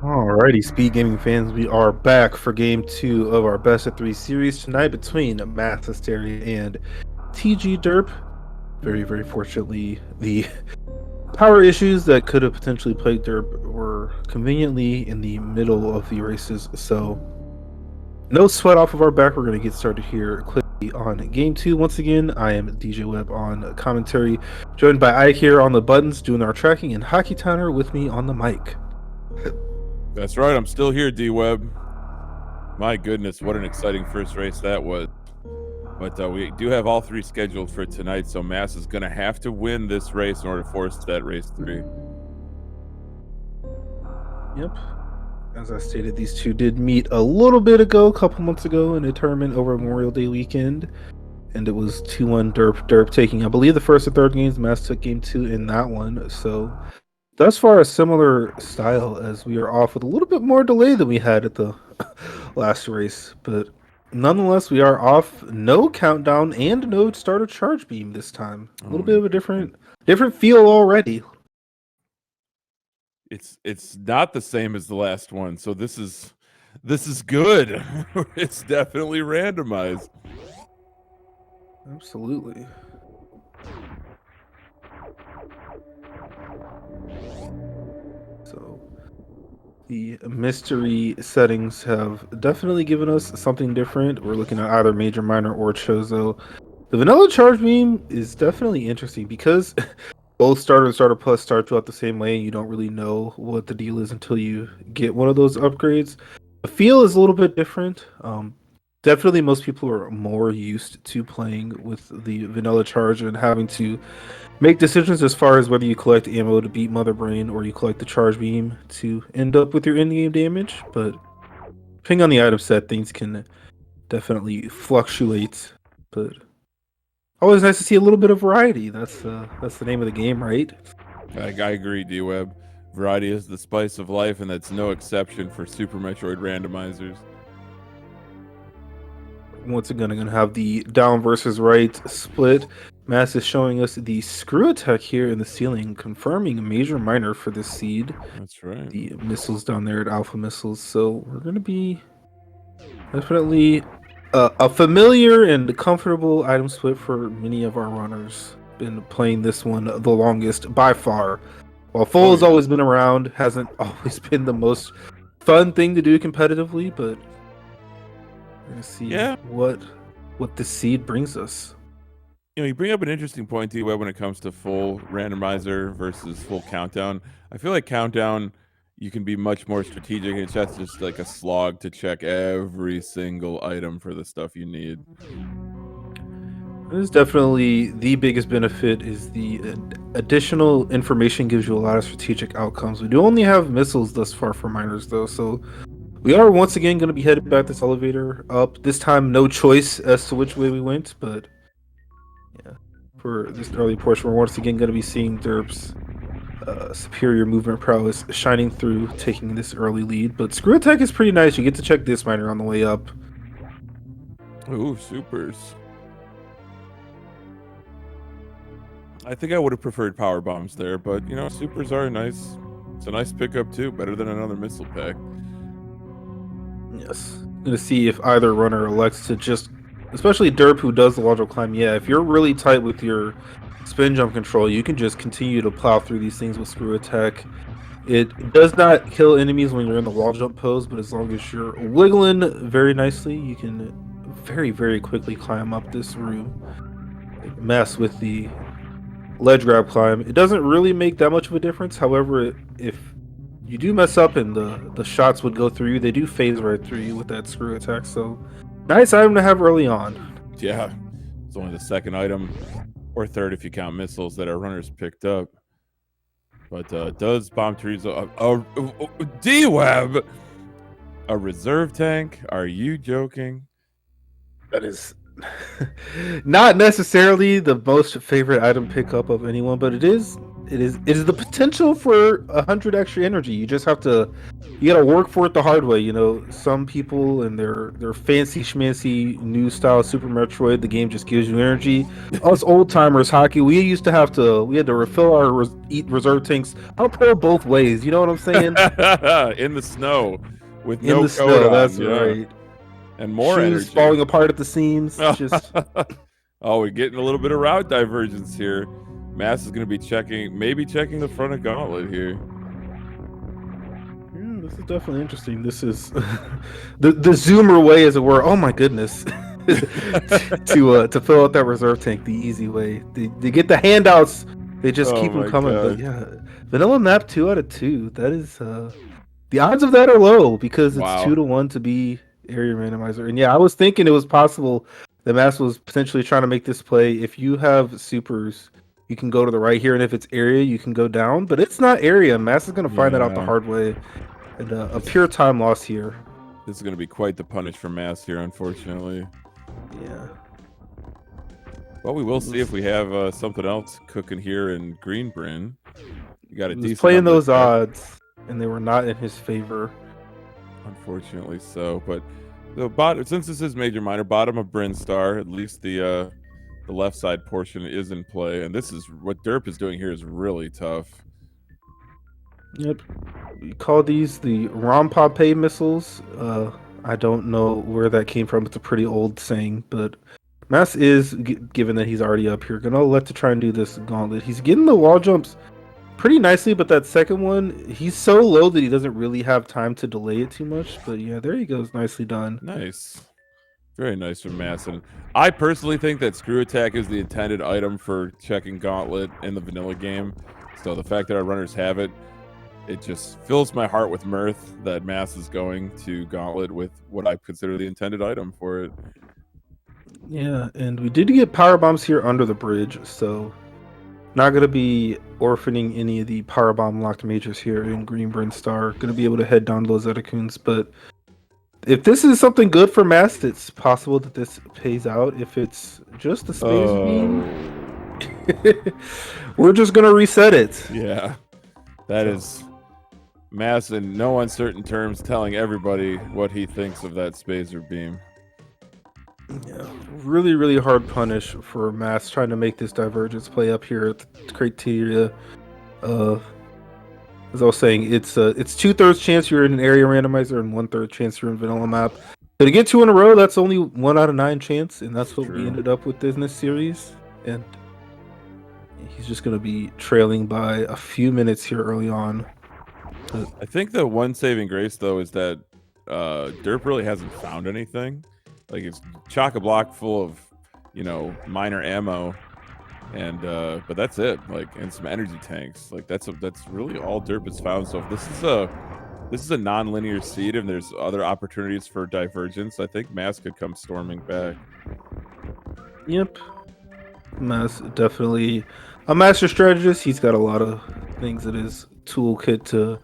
Alrighty, Speed Gaming fans, we are back for game 2 of our best of 3 series tonight between MassHesteria and TGDerp. Very fortunately, the power issues that could have potentially plagued Derp were conveniently in the middle of the races, so no sweat off of our back. We're going to get started here quickly on game 2. Once again, I am DJ Webb on commentary, joined by Ike here on the buttons doing our tracking, and Hockey Tanner with me on the mic. That's right. I'm still here, D-Web. My goodness, what an exciting first race that was. But we do have all three scheduled for tonight, so Mass is going to have to win this race in order to force that race 3. Yep. As I stated, these two did meet a little bit ago, a couple months ago, in a tournament over Memorial Day weekend. And it was 2-1 Derp taking, I believe, the first and third games. Mass took game 2 in that one. So thus far, a similar style, as we are off with a little bit more delay than we had at the last race. But nonetheless, we are off. No countdown and no starter charge beam this time. A little bit of a different feel already. It's not the same as the last one, so this is good. It's definitely randomized. Absolutely. So the mystery settings have definitely given us something different. We're looking at either major, minor, or chozo. The vanilla charge beam is definitely interesting because both starter and starter plus start you out the same way. You don't really know what the deal is until you get one of those upgrades. The feel is a little bit different. Definitely most people are more used to playing with the vanilla charge and having to make decisions as far as whether you collect ammo to beat Mother Brain or you collect the charge beam to end up with your in-game damage. But depending on the item set, things can definitely fluctuate. But always nice to see a little bit of variety. That's the name of the game, right? I agree, D-Web. Variety is the spice of life, and that's no exception for Super Metroid randomizers. Once again, I'm going to have the down versus right split. Mass is showing us the screw attack here in the ceiling, confirming a major minor for this seed. That's right. The missiles down there at Alpha Missiles. So we're going to be definitely a familiar and comfortable item split for many of our runners. Been playing this one the longest by far. While full has always been around, hasn't always been the most fun thing to do competitively, but we're going to see what the seed brings us. You know, you bring up an interesting point, D-Web, when it comes to full randomizer versus full countdown. I feel like countdown, you can be much more strategic, and it's just like a slog to check every single item for the stuff you need. This is definitely the biggest benefit is the additional information gives you a lot of strategic outcomes. We do only have missiles thus far for miners, though, so we are once again going to be headed back this elevator up. This time, no choice as to which way we went, but yeah, for this early portion, we're once again going to be seeing Derp's superior movement prowess shining through, taking this early lead. But screw attack is pretty nice. You get to check this miner on the way up. Ooh, supers. I think I would have preferred power bombs there, but you know, supers are nice. It's a nice pickup too, better than another missile pack. Yes. Gonna see if either runner elects to just, especially Derp who does the logical climb. Yeah, if you're really tight with your spin jump control, you can just continue to plow through these things with screw attack. It does not kill enemies when you're in the wall jump pose, but as long as you're wiggling very nicely, you can very quickly climb up this room. Mess with the ledge grab climb. It doesn't really make that much of a difference. However, if you do mess up and the shots would go through you, they do phase right through you with that screw attack. So nice item to have early on. Yeah, it's only the second item, or third if you count missiles that our runners picked up. But does bomb trees D-Web a reserve tank? Are you joking? That is not necessarily the most favorite item pickup of anyone, but it is It is the potential for 100 extra energy. You just have to you gotta work for it the hard way. You know, some people and their fancy schmancy new style Super Metroid, the game just gives you energy. Us old timers hockey, we had to refill our eat reserve tanks. I'll pull both ways. You know what I'm saying? In the snow with In no the coat snow. on, That's yeah, right. and more Shoes energy. falling apart at the seams. Just Oh, we're getting a little bit of route divergence here. Mass is going to be maybe checking the front of Gauntlet here. yeah, this is definitely interesting. This is the zoomer way, as it were. Oh my goodness. To fill out that reserve tank the easy way. They get the handouts. They just Oh keep them my coming. But god! yeah, vanilla map 2 out of 2. That is the odds of that are low because it's Wow. 2 to 1 to be area randomizer. And yeah, I was thinking it was possible that Mass was potentially trying to make this play. If you have supers, you can go to the right here, and if it's area, you can go down. But it's not area. Mass is gonna find that out the Yeah. hard way, and a This, pure time loss here. this is going to be quite the punish for Mass here, unfortunately. Yeah. Well, we will see if we have something else cooking here in Greenbryn. You got a He was decent playing number those of odds, and they were not in his favor. unfortunately so. But the bottom, since this is major minor, bottom of Bryn Star, at least the left side portion is in play, and this is what Derp is doing here is really tough. Yep. We call these the Rompape missiles. I don't know where that came from. It's a pretty old saying, but Mass is, given that he's already up here, gonna let to try and do this gauntlet. He's getting the wall jumps pretty nicely, but that second one, he's so low that he doesn't really have time to delay it too much. But yeah, there he goes. Nicely done. Nice. Very nice from Mass. And I personally think that Screw Attack is the intended item for checking Gauntlet in the vanilla game. So the fact that our runners have it, it just fills my heart with mirth that Mass is going to Gauntlet with what I consider the intended item for it. Yeah, and we did get power bombs here under the bridge, so not gonna be orphaning any of the power bomb locked majors here in Greenburn Star. Gonna be able to head down those Etacoons, but if this is something good for Mass, it's possible that this pays out. If it's just the space beam, we're just gonna reset it. Yeah, that is Mass in no uncertain terms telling everybody what he thinks of that Spazer beam. Yeah, really, really hard punish for Mass trying to make this divergence play up here at the criteria. As I was saying, it's 2/3 chance you're in an area randomizer and 1/3 chance you're in vanilla map. So to get 2 in a row, that's only 1 out of 9 chance, and that's what we ended up with in this series. And he's just going to be trailing by a few minutes here early on. I think the one saving grace though is that Derp really hasn't found anything. Like it's chock-a-block full of, minor ammo, and but that's it. Like, and some energy tanks. Like that's really all Derp has found. So if this is a non-linear seed and there's other opportunities for divergence, I think Mass could come storming back. Yep, Mass definitely a master strategist. He's got a lot of things in his toolkit to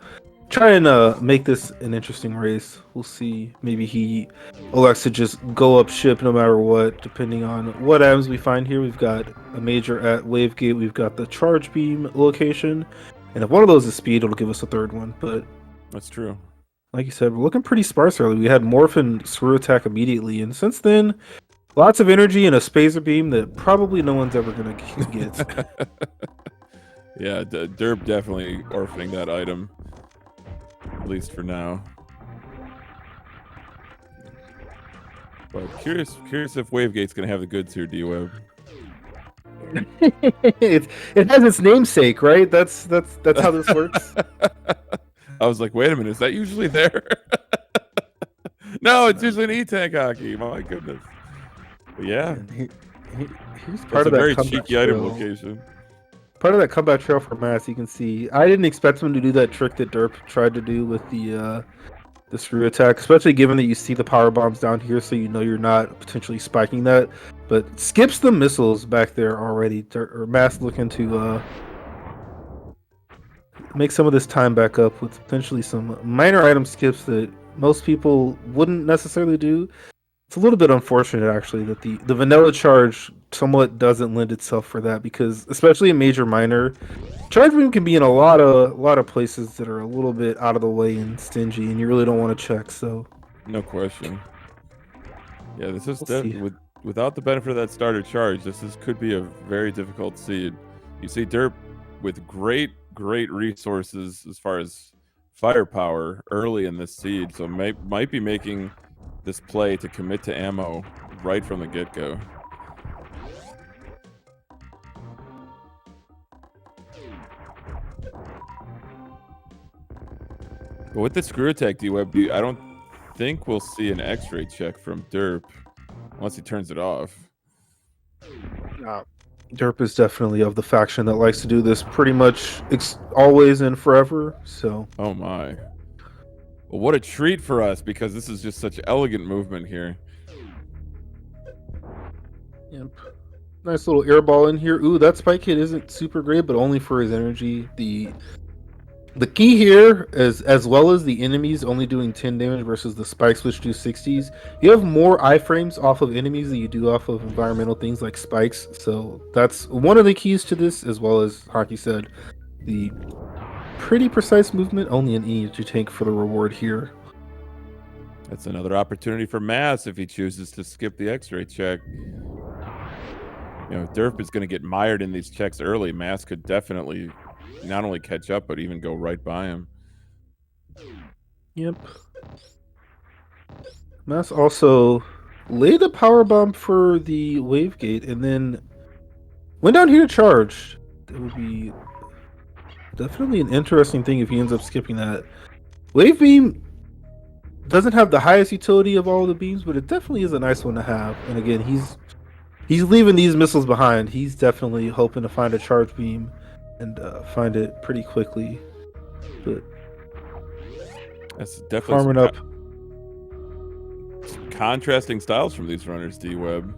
try and make this an interesting race. We'll see. Maybe he elects to just go up ship no matter what, depending on what items we find here. We've got a major at Wavegate. We've got the charge beam location. And if one of those is speed, it'll give us a third one. But that's true. Like you said, we're looking pretty sparse early. We had Morph and Screw Attack immediately. And since then, lots of energy and a Spazer Beam that probably no one's ever going to get. Yeah, Derp definitely orphaning that item. At least for now. But curious if Wavegate's gonna have the goods here, D-Web. it has its namesake, right? That's how this works. I was like, wait a minute, is that usually there? No, it's usually an E-Tank hockey. My goodness. But yeah, here's part of a that very comeback cheeky item trail. location. Part of that comeback trail for Mass, you can see. I didn't expect him to do that trick that Derp tried to do with the Screw Attack, especially given that you see the power bombs down here, so you know you're not potentially spiking that. But skips the missiles back there already. Or Mass looking to make some of this time back up with potentially some minor item skips that most people wouldn't necessarily do. It's a little bit unfortunate, actually, that the vanilla charge somewhat doesn't lend itself for that because, especially in major minor, charge beam can be in a lot of places that are a little bit out of the way and stingy, and you really don't want to check. So No question. Yeah, this is we'll see. without the benefit of that starter charge, could be a very difficult seed. You see Derp with great resources as far as firepower early in this seed, so might be making this play to commit to ammo right from the get-go. But with the screw attack D-Web, I don't think we'll see an X-ray check from Derp unless he turns it off. Derp is definitely of the faction that likes to do this pretty much always and forever. So, oh my. Well, what a treat for us, because this is just such elegant movement here. Yep. Nice little airball in here. Ooh, that spike hit isn't super great, but only for his energy. The key here is, as well as the enemies only doing 10 damage versus the spikes which do 60s, you have more iframes off of enemies than you do off of environmental things like spikes. So that's one of the keys to this, as well as Hockey said, the pretty precise movement, only an E that you take for the reward here. That's another opportunity for Mass if he chooses to skip the X-ray check. You know, Derp is going to get mired in these checks early. Mass could definitely not only catch up, but even go right by him. Yep. Mass also laid a power bomb for the wave gate and then went down here to charge. It would be definitely an interesting thing if he ends up skipping that. Wave beam doesn't have the highest utility of all the beams, but it definitely is a nice one to have. And again, he's leaving these missiles behind. He's definitely hoping to find a charge beam and find it pretty quickly. But that's definitely farming up. Contrasting styles from these runners, D-Web.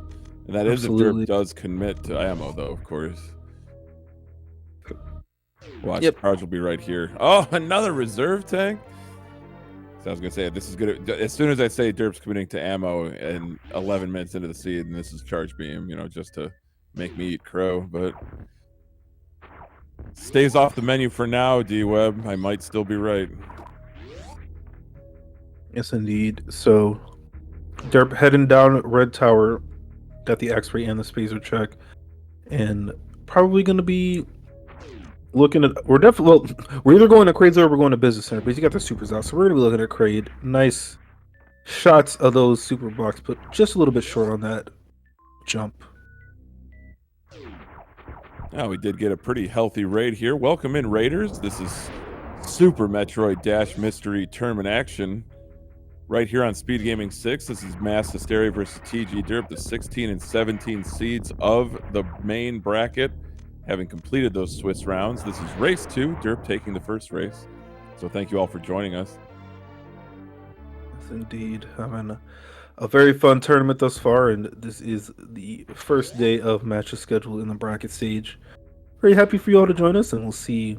And that Absolutely. is if Derp does commit to ammo, though, of course. Watch, Yep. charge will be right here. Oh, another reserve tank? So I was going to say, this is good. As soon as I say Derp's committing to ammo and 11 minutes into the seed, and this is charge beam, you know, just to make me eat crow, but stays off the menu for now, D-Web. I might still be right. Yes, indeed. So Derp heading down Red Tower, got the X-ray and the spacer check, and probably going to be looking at. We're either going to Crade's or we're going to Business Center, but you got the supers out, so we're going to be looking at Crade. Nice shots of those super blocks, but just a little bit short on that jump. Now, we did get a pretty healthy raid here. Welcome in, Raiders. This is Super Metroid Dash Mystery Tournament action right here on SpeedGaming 6. This is MassHesteria versus TGDerp, the 16 and 17 seeds of the main bracket. Having completed those Swiss rounds, this is race 2. Derp taking the first race. So thank you all for joining us. Yes, indeed. Having a very fun tournament thus far, and this is the first day of matches scheduled in the bracket stage. Very happy for you all to join us, and we'll see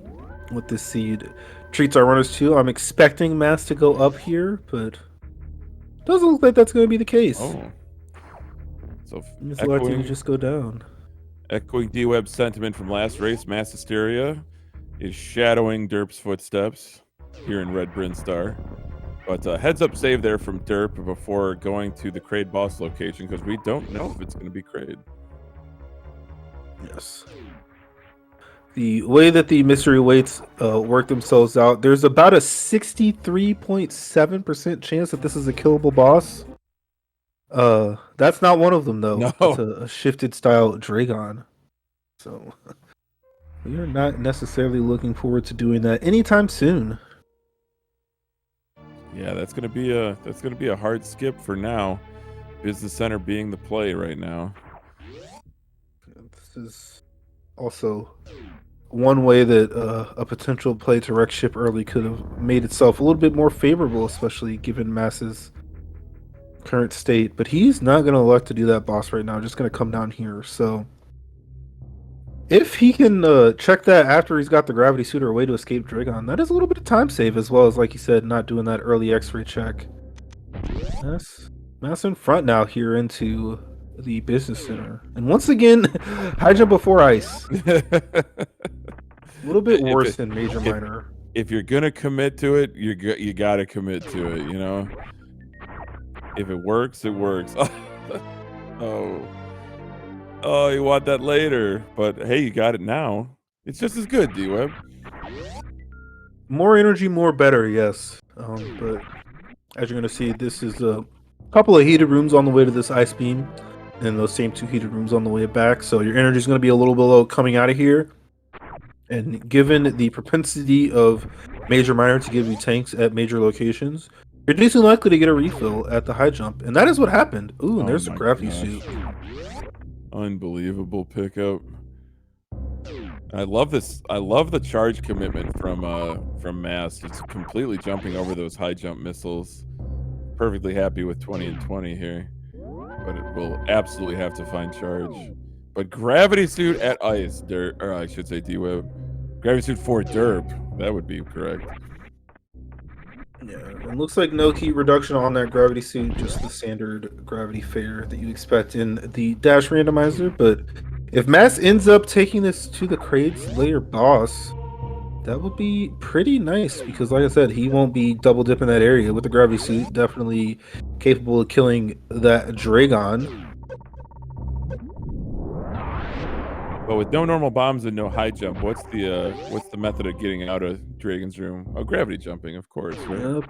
what this seed treats our runners to. I'm expecting Mass to go up here, but doesn't look like that's going to be the case. Oh. So He's electing to just go down. Echoing D-Web's sentiment from last race, MassHesteria is shadowing Derp's footsteps here in Red Brinstar. But heads up save there from Derp before going to the Crade boss location, because we don't know if it's going to be Crade. Yes. The way that the mystery weights work themselves out, there's about a 63.7% chance that this is a killable boss. That's not one of them, though. No. It's a shifted style Dragon. So we are not necessarily looking forward to doing that anytime soon. Yeah, that's gonna be a hard skip for now. Business Center being the play right now. This is also one way that a potential play to wreck ship early could have made itself a little bit more favorable, especially given Mass's current state. But he's not going to elect to do that boss right now. Just going to come down here. So if he can check that after he's got the gravity suit or a way to escape Dragon, that is a little bit of time save, as well as, like you said, not doing that early X-ray check. Mass in front now here into the business center. And once again, high jump before ice. A little bit if worse it, than major if minor. if you're gonna commit to it, you gotta commit to it. You know, if it works, it works. Oh, oh, you want that later, but hey, you got it now. It's just as good, D-Web. More energy, more better, yes. But as you're gonna see, this is a couple of heated rooms on the way to this ice beam, and those same two heated rooms on the way back. So your energy is gonna be a little below coming out of here. And given the propensity of major minor to give you tanks at major locations, you're decently likely to get a refill at the high jump. And that is what happened. Ooh, and Oh there's a my gravity gosh. suit. Unbelievable pickup. I love this. I love the charge commitment from Mass. It's completely jumping over those high jump missiles. Perfectly happy with 20 and 20 here, but it will absolutely have to find charge. But gravity suit at ice, dirt, or I should say D-Web. Gravity suit for derp. That would be correct. Yeah, it looks like no heat reduction on that gravity suit, just the standard gravity fare that you expect in the dash randomizer. But if Mass ends up taking this to the Crates layer boss, that would be pretty nice because, like I said, he won't be double dipping that area with the gravity suit. Definitely capable of killing that Dragon. But with no normal bombs and no high jump, what's the method of getting out of Dragon's room? Oh, gravity jumping, of course, right?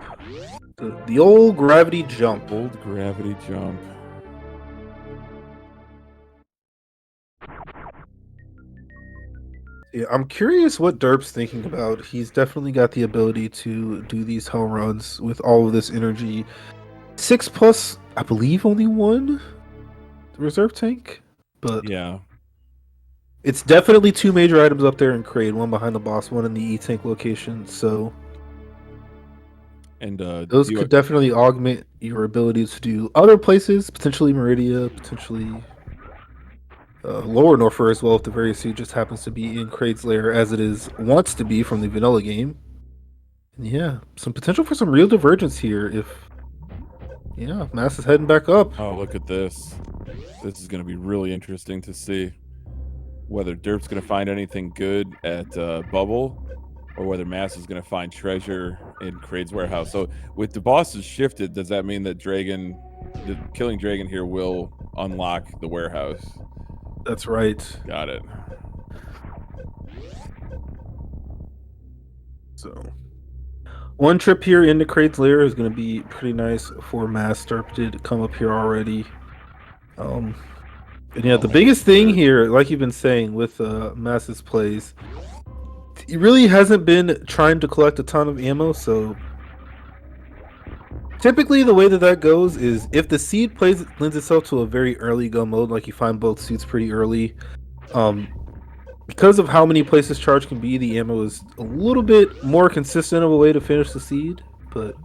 Yep. The old gravity jump. Old gravity jump. Yeah, I'm curious what Derp's thinking about. He's definitely got the ability to do these hell runs with all of this energy. 6 plus, I believe, only one reserve tank, but Yeah. it's definitely two major items up there in Crate, one behind the boss, one in the E-tank location. So And those could definitely augment your ability to do other places, potentially Meridia, potentially Lower Norfer as well, if the various suit just happens to be in Kraid's lair as it is wants to be from the vanilla game. And yeah, some potential for some real divergence here if Mass is heading back up. Oh, look at this. This is going to be really interesting to see whether Derp's going to find anything good at Bubble or whether Mass is going to find treasure in Kraid's warehouse. So with the bosses shifted, does that mean that killing Dragon here will unlock the warehouse? That's right. Got it. So one trip here into Kraid's lair is going to be pretty nice for Mass. Derp did come up here already. And yeah, the biggest thing here, like you've been saying with Mass's plays, he really hasn't been trying to collect a ton of ammo, so typically the way that goes is if the seed lends itself to a very early go mode, like you find both suits pretty early, because of how many places charge can be, the ammo is a little bit more consistent of a way to finish the seed, but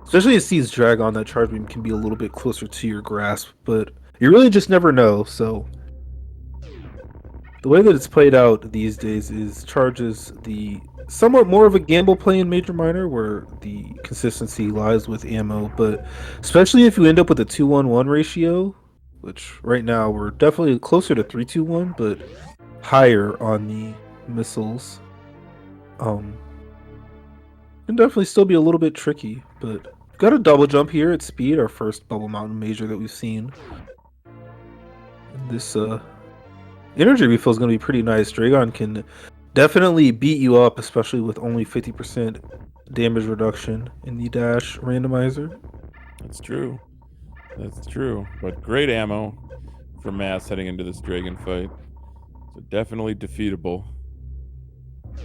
especially as seeds drag on, that charge beam can be a little bit closer to your grasp, but you really just never know. So the way that it's played out these days is charges the somewhat more of a gamble play in major minor where the consistency lies with ammo, but especially if you end up with a 2-1-1 ratio, which right now we're definitely closer to 3-2-1, but higher on the missiles, can definitely still be a little bit tricky. But got a double jump here at speed, our first Bubble Mountain major that we've seen. And this energy refill is going to be pretty nice. Dragon can definitely beat you up, especially with only 50% damage reduction in the dash randomizer. That's true. That's true. But great ammo for Mass heading into this Dragon fight. So definitely defeatable.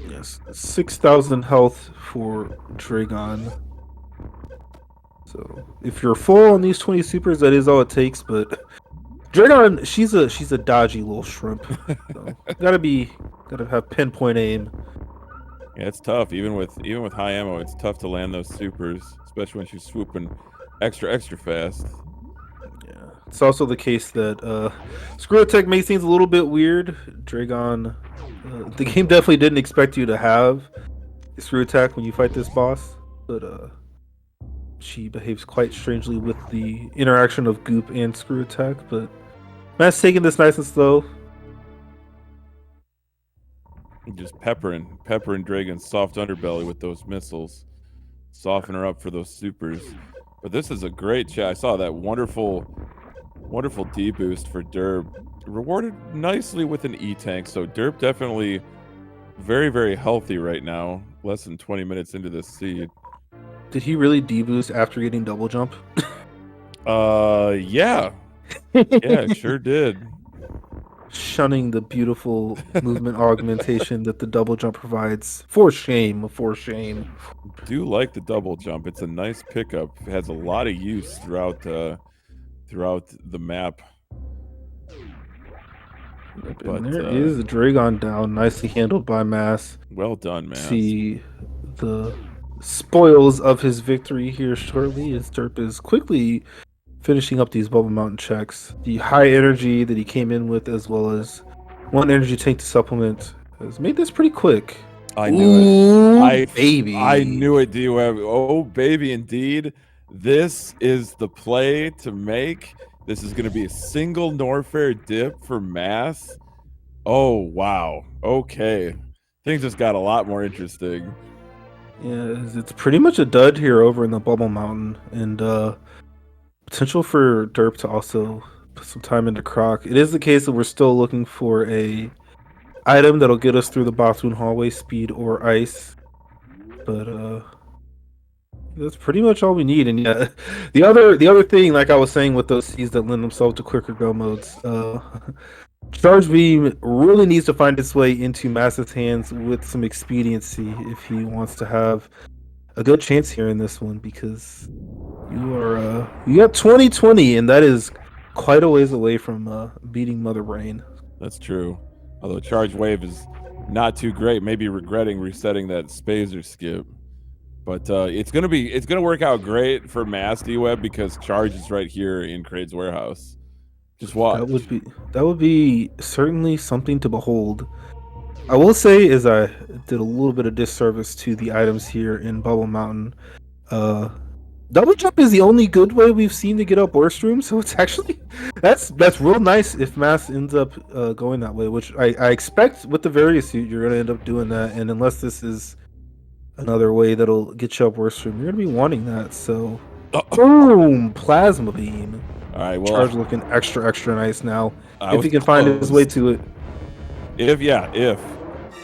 Yes, 6,000 health for Dragon. So if you're full on these 20 supers, that is all it takes. But Dragon, she's a dodgy little shrimp. So gotta have pinpoint aim. Yeah, it's tough. Even with high ammo, it's tough to land those supers, especially when she's swooping extra fast. Yeah, it's also the case that Screw Attack may seem a little bit weird. Dragon, the game definitely didn't expect you to have a Screw Attack when you fight this boss, but she behaves quite strangely with the interaction of Goop and Screw Attack. But Mass taking this nice and slow. Just peppering Dragon's soft underbelly with those missiles. Soften her up for those supers. But this is a great chat. I saw that wonderful D boost for Derp. Rewarded nicely with an E-tank. So Derp definitely very, very healthy right now. Less than 20 minutes into this seed. Did he really deboost after getting double jump? Yeah. Yeah, sure did. Shunning the beautiful movement augmentation that the double jump provides. For shame, for shame. Do like the double jump. It's a nice pickup. It has a lot of use throughout the map. But there is a Dragon down, nicely handled by Mass. Well done, Mass. See the spoils of his victory here shortly as Derp is quickly finishing up these Bubble Mountain checks. The high energy that he came in with, as well as one energy tank to supplement, has made this pretty quick. I knew it. Baby. I knew it, D-Web. Oh, baby, indeed. This is the play to make. This is going to be a single Norfair dip for Mass. Oh, wow. Okay. Things just got a lot more interesting. Yeah, it's pretty much a dud here over in the Bubble Mountain. And potential for Derp to also put some time into Croc. It is the case that we're still looking for a item that'll get us through the bathroom hallway, speed or ice. But that's pretty much all we need. And yeah, the other thing, like I was saying with those C's that lend themselves to quicker go modes, Charge Beam really needs to find its way into Mass's hands with some expediency if he wants to have a good chance here in this one, because you got 2020, and that is quite a ways away from beating Mother Brain. That's true. Although Charge Wave is not too great, maybe regretting resetting that Spazer skip. But it's gonna work out great for Mass D-Web because Charge is right here in Kraid's warehouse. Just watch. That would be certainly something to behold. I will say is I did a little bit of disservice to the items here in Bubble Mountain. Double jump is the only good way we've seen to get up Worst Room, so it's actually that's real nice if Mass ends up going that way, which I expect with the various suit you're gonna end up doing that, and unless this is another way that'll get you up Worst Room, you're gonna be wanting that. So boom, Plasma Beam. All right, well, Charge looking extra nice now. If he can find his way to it.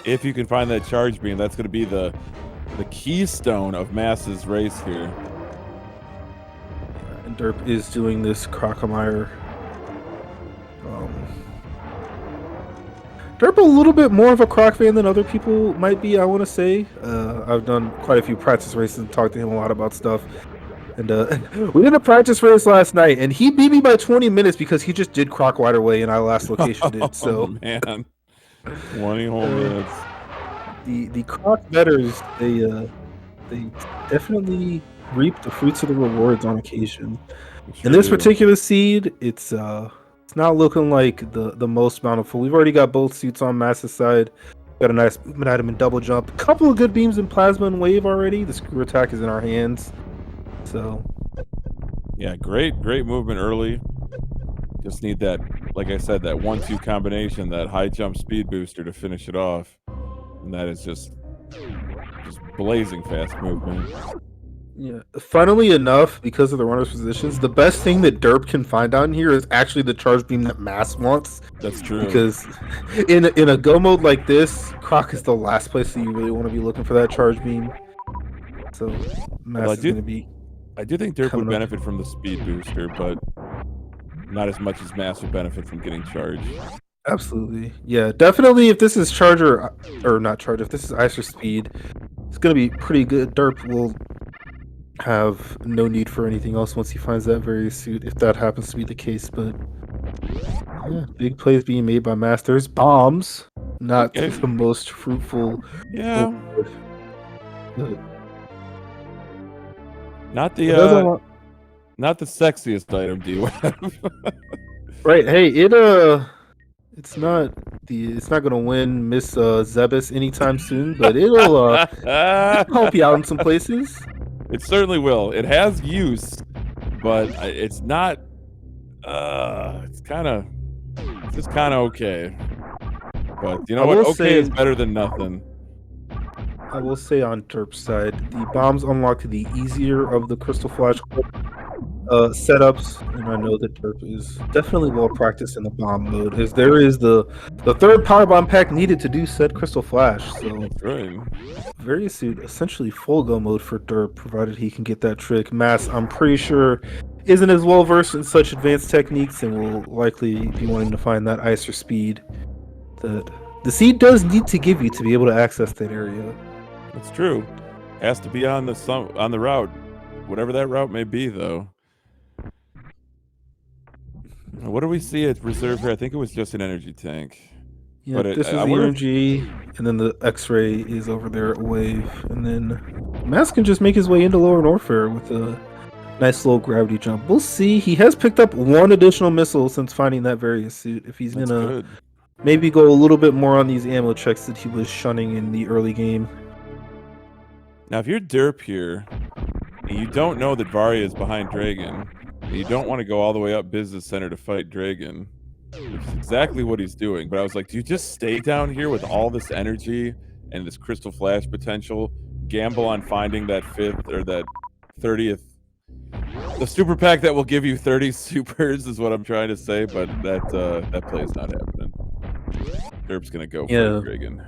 If you can find that Charge Beam, that's going to be the keystone of Mass's race here. Yeah, and Derp is doing this Crocomire. Derp a little bit more of a Croc fan than other people might be, I want to say. I've done quite a few practice races and talked to him a lot about stuff. And we did a practice race last night, and he beat me by 20 minutes because he just did Croc Wider Way, and I last location did. So man, 20 whole minutes. The Croc betters, they definitely reap the fruits of the rewards on occasion. Sure In this do. particular seed, it's not looking like the most bountiful. We've already got both suits on Mass's side. Got a nice movement item in double jump. A couple of good beams in plasma and wave already. The screw attack is in our hands. So yeah, great movement early. Just need that, like I said, that 1-2 combination, that high jump speed booster to finish it off. And that is just blazing fast movement. yeah, funnily enough, because of the runner's positions, the best thing that Derp can find out here is actually the Charge Beam that Mass wants. That's true. Because in a go mode like this, Croc is the last place that you really want to be looking for that Charge Beam. So Mass is going to be. I do think Derp would benefit from the speed booster, but not as much as Mass would benefit from getting charged. Absolutely. Yeah, definitely if this is Charger, or not Charger, if this is Ice or Speed, it's going to be pretty good. Derp will have no need for anything else once he finds that various suit, if that happens to be the case. But yeah, big plays being made by Mass. There's bombs, not the most fruitful. Yeah. Not the sexiest item, D-Web. Right. Hey, it's not gonna win Miss Zebus anytime soon, but it'll help you out in some places. It certainly will. It has use, but it's not. It's kind of just kind of okay. But you know I what? will Okay is say, better than nothing. I will say on Derp's side, the bombs unlock the easier of the Crystal Flash setups, and I know that Derp is definitely well practiced in the bomb mode, as there is the third power bomb pack needed to do said Crystal Flash. So That's right. very soon, essentially full go mode for Derp, provided he can get that trick. Mass, I'm pretty sure, isn't as well versed in such advanced techniques, and will likely be wanting to find that ice or speed that the seed does need to give you to be able to access that area. That's true. Has to be on the route, whatever that route may be, though. What do we see at reserve here? I think it was just an energy tank. Yep, But this is I the wonder if energy, and then the X-ray is over there at Wave, and then Mass can just make his way into Lower Norfair with a nice little gravity jump. We'll see. He has picked up one additional missile since finding that various suit. If he's that's gonna good. maybe go a little bit more on these ammo checks that he was shunning in the early game. Now, if you're Derp here, and you don't know that Varia is behind Dragon, and you don't want to go all the way up Business Center to fight Dragon, which is exactly what he's doing. But I was like, do you just stay down here with all this energy and this Crystal Flash potential, gamble on finding that 5th or that 30th, the super pack that will give you 30 supers is what I'm trying to say, but that play is not happening. Derp's gonna go Yeah. fight Dragon.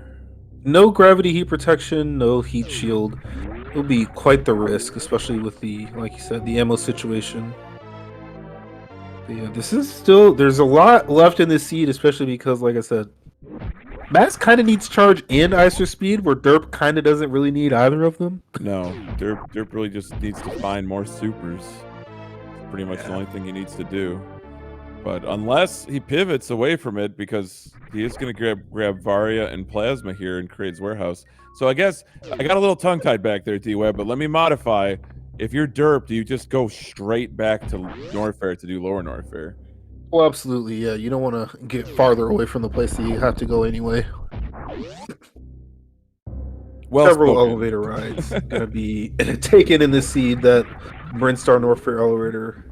No gravity heat protection, no heat shield. It'll be quite the risk, especially with the, like you said, the ammo situation. But yeah, this is still, there's a lot left in this seed, especially because, like I said, Mass kind of needs charge and ice or speed, where Derp kind of doesn't really need either of them. No, Derp really just needs to find more supers. It's pretty much the only thing he needs to do. But unless he pivots away from it, because he is going to grab Varia and Plasma here in Crade's warehouse. So I guess I got a little tongue-tied back there, D-Web, but let me modify. If you're Derp, do you just go straight back to Norfair to do Lower Norfair? Well, absolutely, yeah. You don't want to get farther away from the place that you have to go anyway. Well Several spoken. elevator rides gonna be taken in this seed. That Brinstar Norfair elevator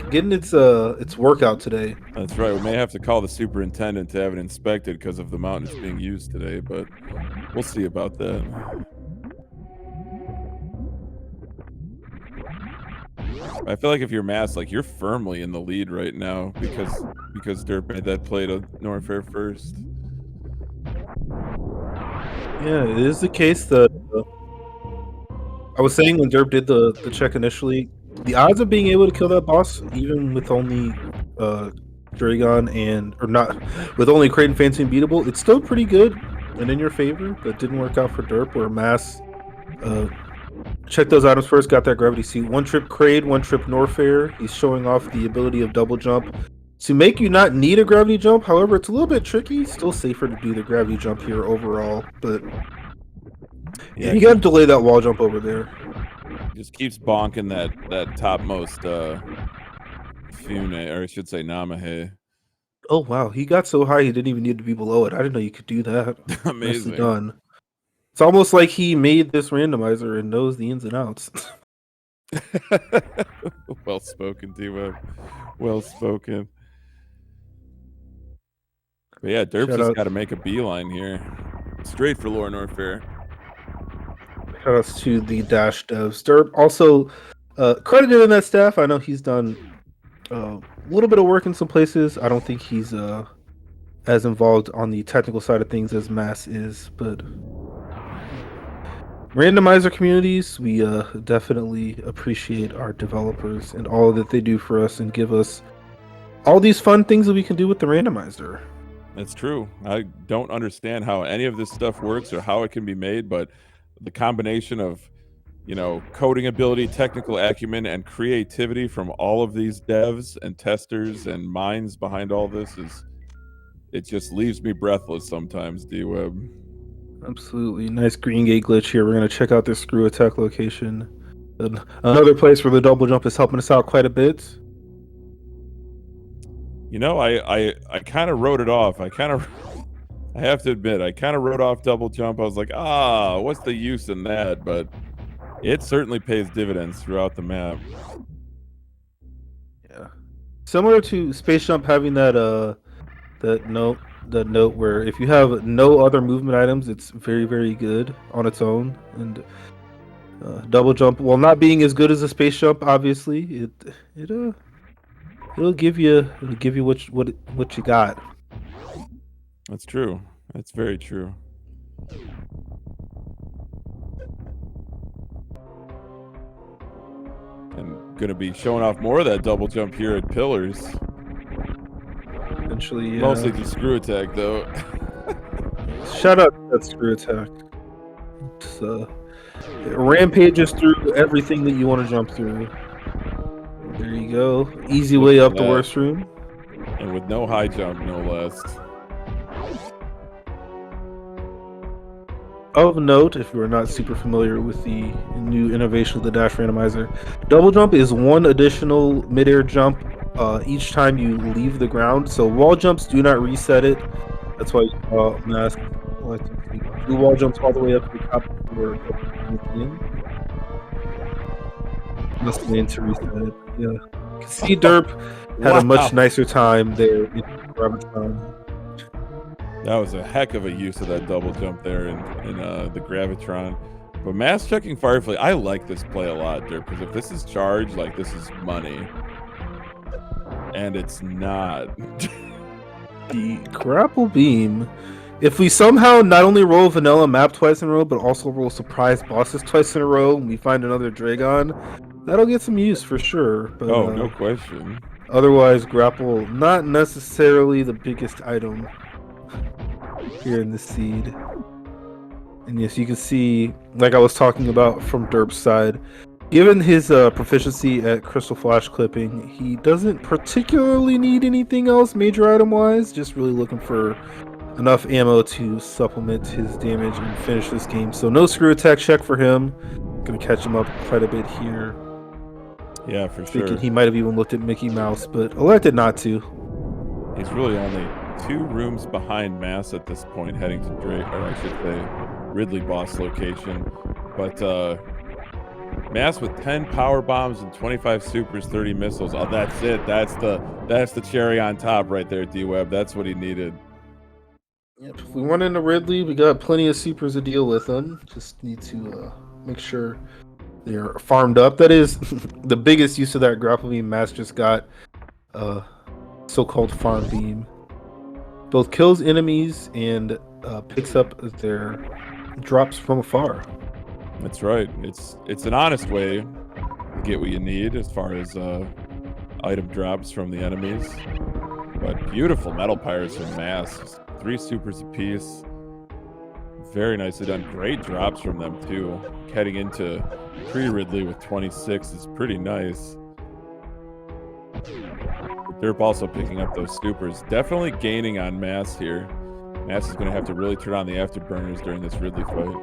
getting its workout today. That's right. We may have to call the superintendent to have it inspected because of the amount it's being used today, but we'll see about that. I feel like if you're Mass, like you're firmly in the lead right now because Derp made that play to Norfair first. Yeah, it is the case that I was saying when Derp did the check initially, the odds of being able to kill that boss, even with only Dragon with only Crate and Fancy unbeatable, it's still pretty good and in your favor. That didn't work out for Derp, where Mass checked those items first, got that gravity suit. One trip Crade, one trip Norfair. He's showing off the ability of double jump to make you not need a gravity jump. However, it's a little bit tricky. Still safer to do the gravity jump here overall, but yeah, you got to delay that wall jump over there. Just keeps bonking that topmost Fune, or I should say Namahe. Oh wow, he got so high he didn't even need to be below it. I didn't know you could do that. Amazing. Nicely done. It's almost like he made this randomizer and knows the ins and outs. Well spoken, D-Web. Well spoken. But yeah, Derp's just got to make a beeline here. Straight for Lower Norfair. Shoutouts to the Dash devs. Derp also credited in that staff. I know he's done a little bit of work in some places. I don't think he's as involved on the technical side of things as Mass is, but randomizer communities, we definitely appreciate our developers and all that they do for us and give us all these fun things that we can do with the randomizer. That's true. I don't understand how any of this stuff works or how it can be made, but the combination of, coding ability, technical acumen, and creativity from all of these devs and testers and minds behind all this it just leaves me breathless sometimes, D-Web. Absolutely. Nice green gate glitch here. We're going to check out this screw attack location. And another place where the double jump is helping us out quite a bit. I kind of wrote it off. I have to admit, I kind of wrote off double jump. I was like, what's the use in that? But it certainly pays dividends throughout the map. Yeah. Similar to Space Jump having that that note where if you have no other movement items, it's very, very good on its own. And double jump, while not being as good as a space jump, obviously, it'll give you what you got. That's true. That's very true. And gonna be showing off more of that double jump here at pillars. Essentially, yeah. Mostly the screw attack, though. Shout out to that screw attack. It rampages through everything that you want to jump through. There you go. Easy way up the worst room. And with no high jump, no less. Of note, if you are not super familiar with the new innovation of the dash randomizer, double jump is one additional midair jump each time you leave the ground. So wall jumps do not reset it. That's why Mass like to do wall jumps all the way up to the top before going must mean to reset it. Yeah. SpeedDerp had a much nicer time there in Gravitron. That was a heck of a use of that double jump there in the Gravitron. But mass checking Firefly, I like this play a lot, Derp, because if this is charged, like, this is money. And it's not. The grapple beam. If we somehow not only roll vanilla map twice in a row, but also roll surprise bosses twice in a row, and we find another Dragon, that'll get some use for sure. But, no question. Otherwise, grapple, not necessarily the biggest item here in the seed. And yes, you can see, like I was talking about from Derp's side, given his proficiency at crystal flash clipping, he doesn't particularly need anything else major item wise, just really looking for enough ammo to supplement his damage and finish this game. So no screw attack check for him. Gonna catch him up quite a bit here. Yeah, for Thinking sure. he might have even looked at Mickey Mouse, but elected not to. He's really only 2 rooms behind Mass at this point, heading to Drake, or I should say Ridley boss location. But Mass with 10 power bombs and 25 supers, 30 missiles. Oh, that's it. That's the cherry on top right there, D-Web. That's what he needed. Yep. If we run into Ridley, we got plenty of supers to deal with them. Just need to make sure they're farmed up. That is the biggest use of that grapple beam. Mass just got so-called farm beam. Both kills enemies and picks up their drops from afar. That's right. It's an honest way to get what you need as far as item drops from the enemies. But beautiful metal pyres from Mass. 3 supers apiece. Very nicely done. Great drops from them too. Heading into pre-Ridley with 26 is pretty nice. Derp also picking up those supers. Definitely gaining on Mass here. Mass is going to have to really turn on the afterburners during this Ridley fight.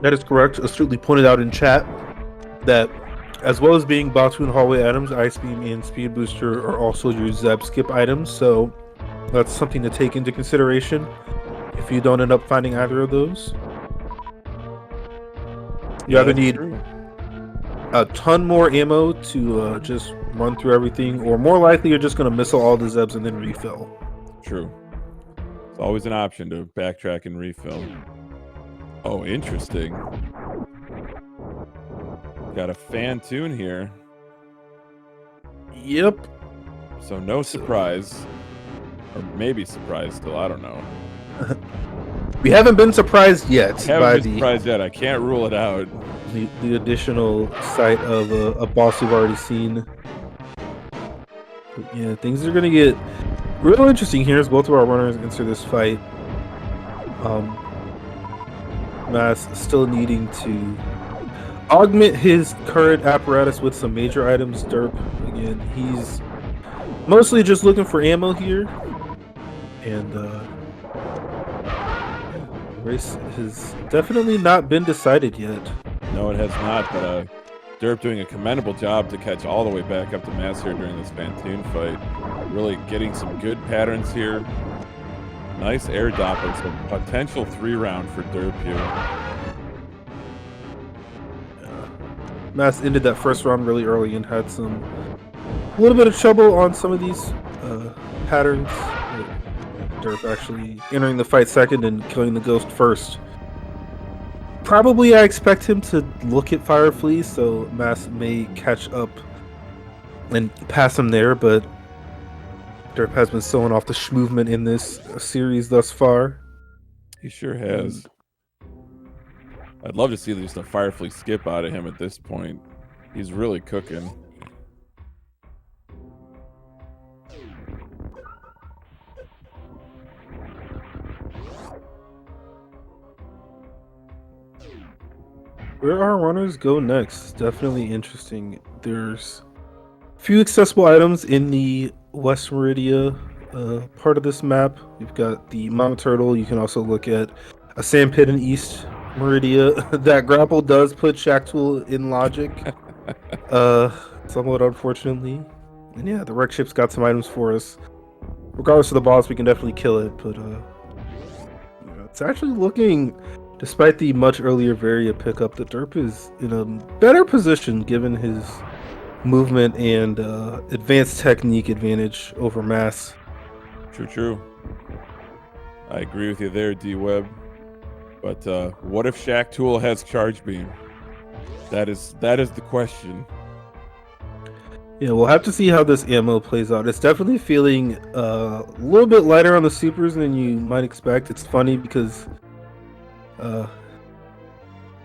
That is correct. Astutely pointed out in chat that as well as being Batoon hallway items, Ice Beam and Speed Booster are also your Zeb skip items, so that's something to take into consideration if you don't end up finding either of those. You either need a ton more ammo to just run through everything, or more likely you're just going to missile all the Zebs and then refill. True. It's always an option to backtrack and refill. Oh, interesting. Got a fan tune here. Yep. So no surprise. Or maybe surprise still, I don't know. We haven't been surprised yet surprised yet. I can't rule it out. The additional sight of a boss we've already seen. But yeah, things are gonna get real interesting here as both of our runners enter this fight. Mass still needing to augment his current apparatus with some major items. Derp, again, he's mostly just looking for ammo here, and race has definitely not been decided yet. No, it has not, but Derp doing a commendable job to catch all the way back up to Mass here during this Fantoon fight. Really getting some good patterns here. Nice air doppler, some potential 3-round for Derp here. Mass ended that first round really early and had some a little bit of trouble on some of these patterns. Derp actually entering the fight second and killing the ghost first. Probably I expect him to look at Fire Flea, so Mass may catch up and pass him there, but Derp has been sewing off the movement in this series thus far. He sure has. I'd love to see just a Fire Flea skip out of him at this point. He's really cooking. Where our runners go next? Definitely interesting. There's a few accessible items in the West Meridia part of this map. You've got the Mama Turtle. You can also look at a sand pit in East Meridia. That grapple does put Shacktool in logic, somewhat unfortunately. And yeah, the wreck ship's got some items for us. Regardless of the boss, we can definitely kill it, but it's actually looking, despite the much earlier Varia pickup, the Derp is in a better position given his movement and advanced technique advantage over Mass. True. I agree with you there, D-Web. But what if Shacktool has Charge Beam? That is the question. Yeah, we'll have to see how this ammo plays out. It's definitely feeling a little bit lighter on the supers than you might expect. It's funny because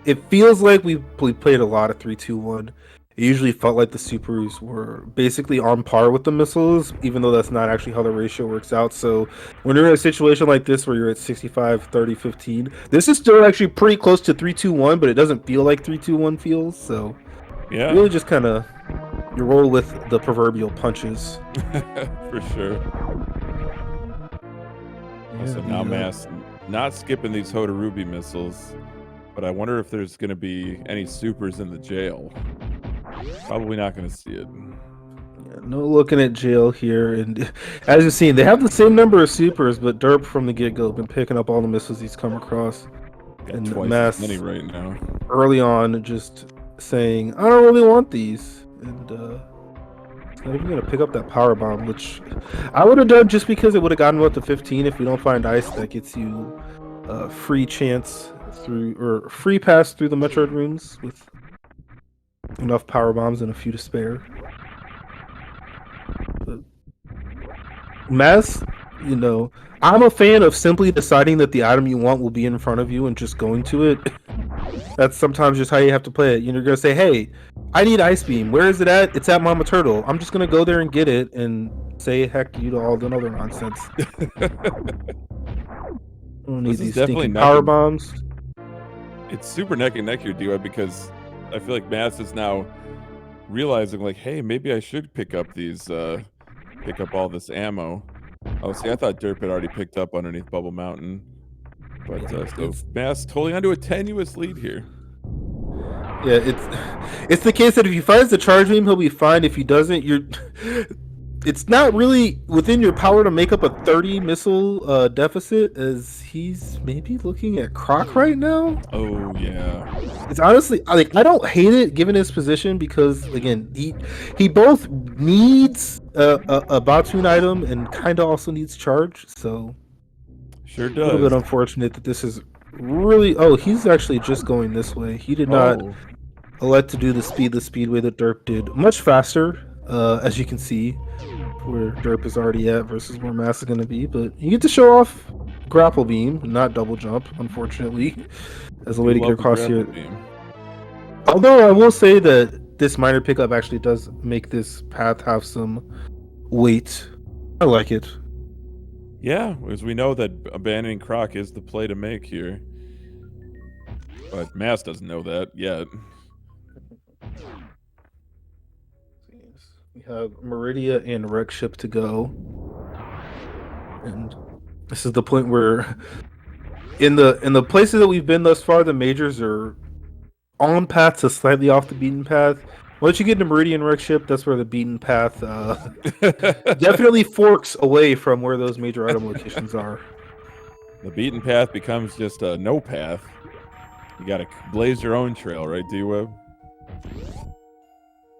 it feels like we played a lot of 3-2-1. It usually felt like the supers were basically on par with the missiles, even though that's not actually how the ratio works out. So when you're in a situation like this where you're at 65, 30, 15, this is still actually pretty close to 3-2-1, but it doesn't feel like 3-2-1 feels. So yeah, really just kind of you roll with the proverbial punches. For sure. Yeah, so now Mass not skipping these Hotarubi missiles, but I wonder if there's going to be any supers in the jail. Probably not going to see it. Yeah, no looking at jail here, and as you've seen, they have the same number of supers, but Derp from the get-go been picking up all the missiles he's come across. Got and twice Mass as many right now. Early on, just saying, "I don't really want these," and it's not even gonna pick up that power bomb, which I would have done just because it would have gotten up to 15. If we don't find ice, that gets you free chance through or free pass through the Metroid rooms with enough power bombs and a few to spare. But Mass, I'm a fan of simply deciding that the item you want will be in front of you and just going to it. That's sometimes just how you have to play it. You're gonna say, "Hey, I need Ice Beam. Where is it at? It's at Mama Turtle." I'm just gonna go there and get it and say heck you to all the other nonsense. I don't need these stinking power bombs. It's super neck and neck here, D.O., because I feel like Mass is now realizing, like, hey, maybe I should pick up these, pick up all this ammo. Oh, see, I thought Derp had already picked up underneath Bubble Mountain. But so Mass totally onto a tenuous lead here. Yeah, it's the case that if he finds the charge beam, he'll be fine. If he doesn't, it's not really within your power to make up a 30 missile deficit, as he's maybe looking at Croc right now. Oh yeah, it's honestly I don't hate it given his position, because again he both needs a Batoon item and kind of also needs charge. So sure does. A little bit unfortunate that this is really. Oh, he's actually just going this way. He did not elect to do the speed way that Derp did. Much faster, as you can see, where Derp is already at versus where Mass is going to be. But you get to show off grapple beam, not double jump, unfortunately, as a way to get across here. Although I will say that this minor pickup actually does make this path have some weight. I like it. Yeah, as we know that abandoning Croc is the play to make here. But Mass doesn't know that yet. We have Meridia and Wreck Ship to go. And this is the point where in the places that we've been thus far, the majors are on path to slightly off the beaten path. Once you get to Meridian Wreck Ship, that's where the beaten path definitely forks away from where those major item locations are. The beaten path becomes just a no path. You gotta blaze your own trail, right, D-Web?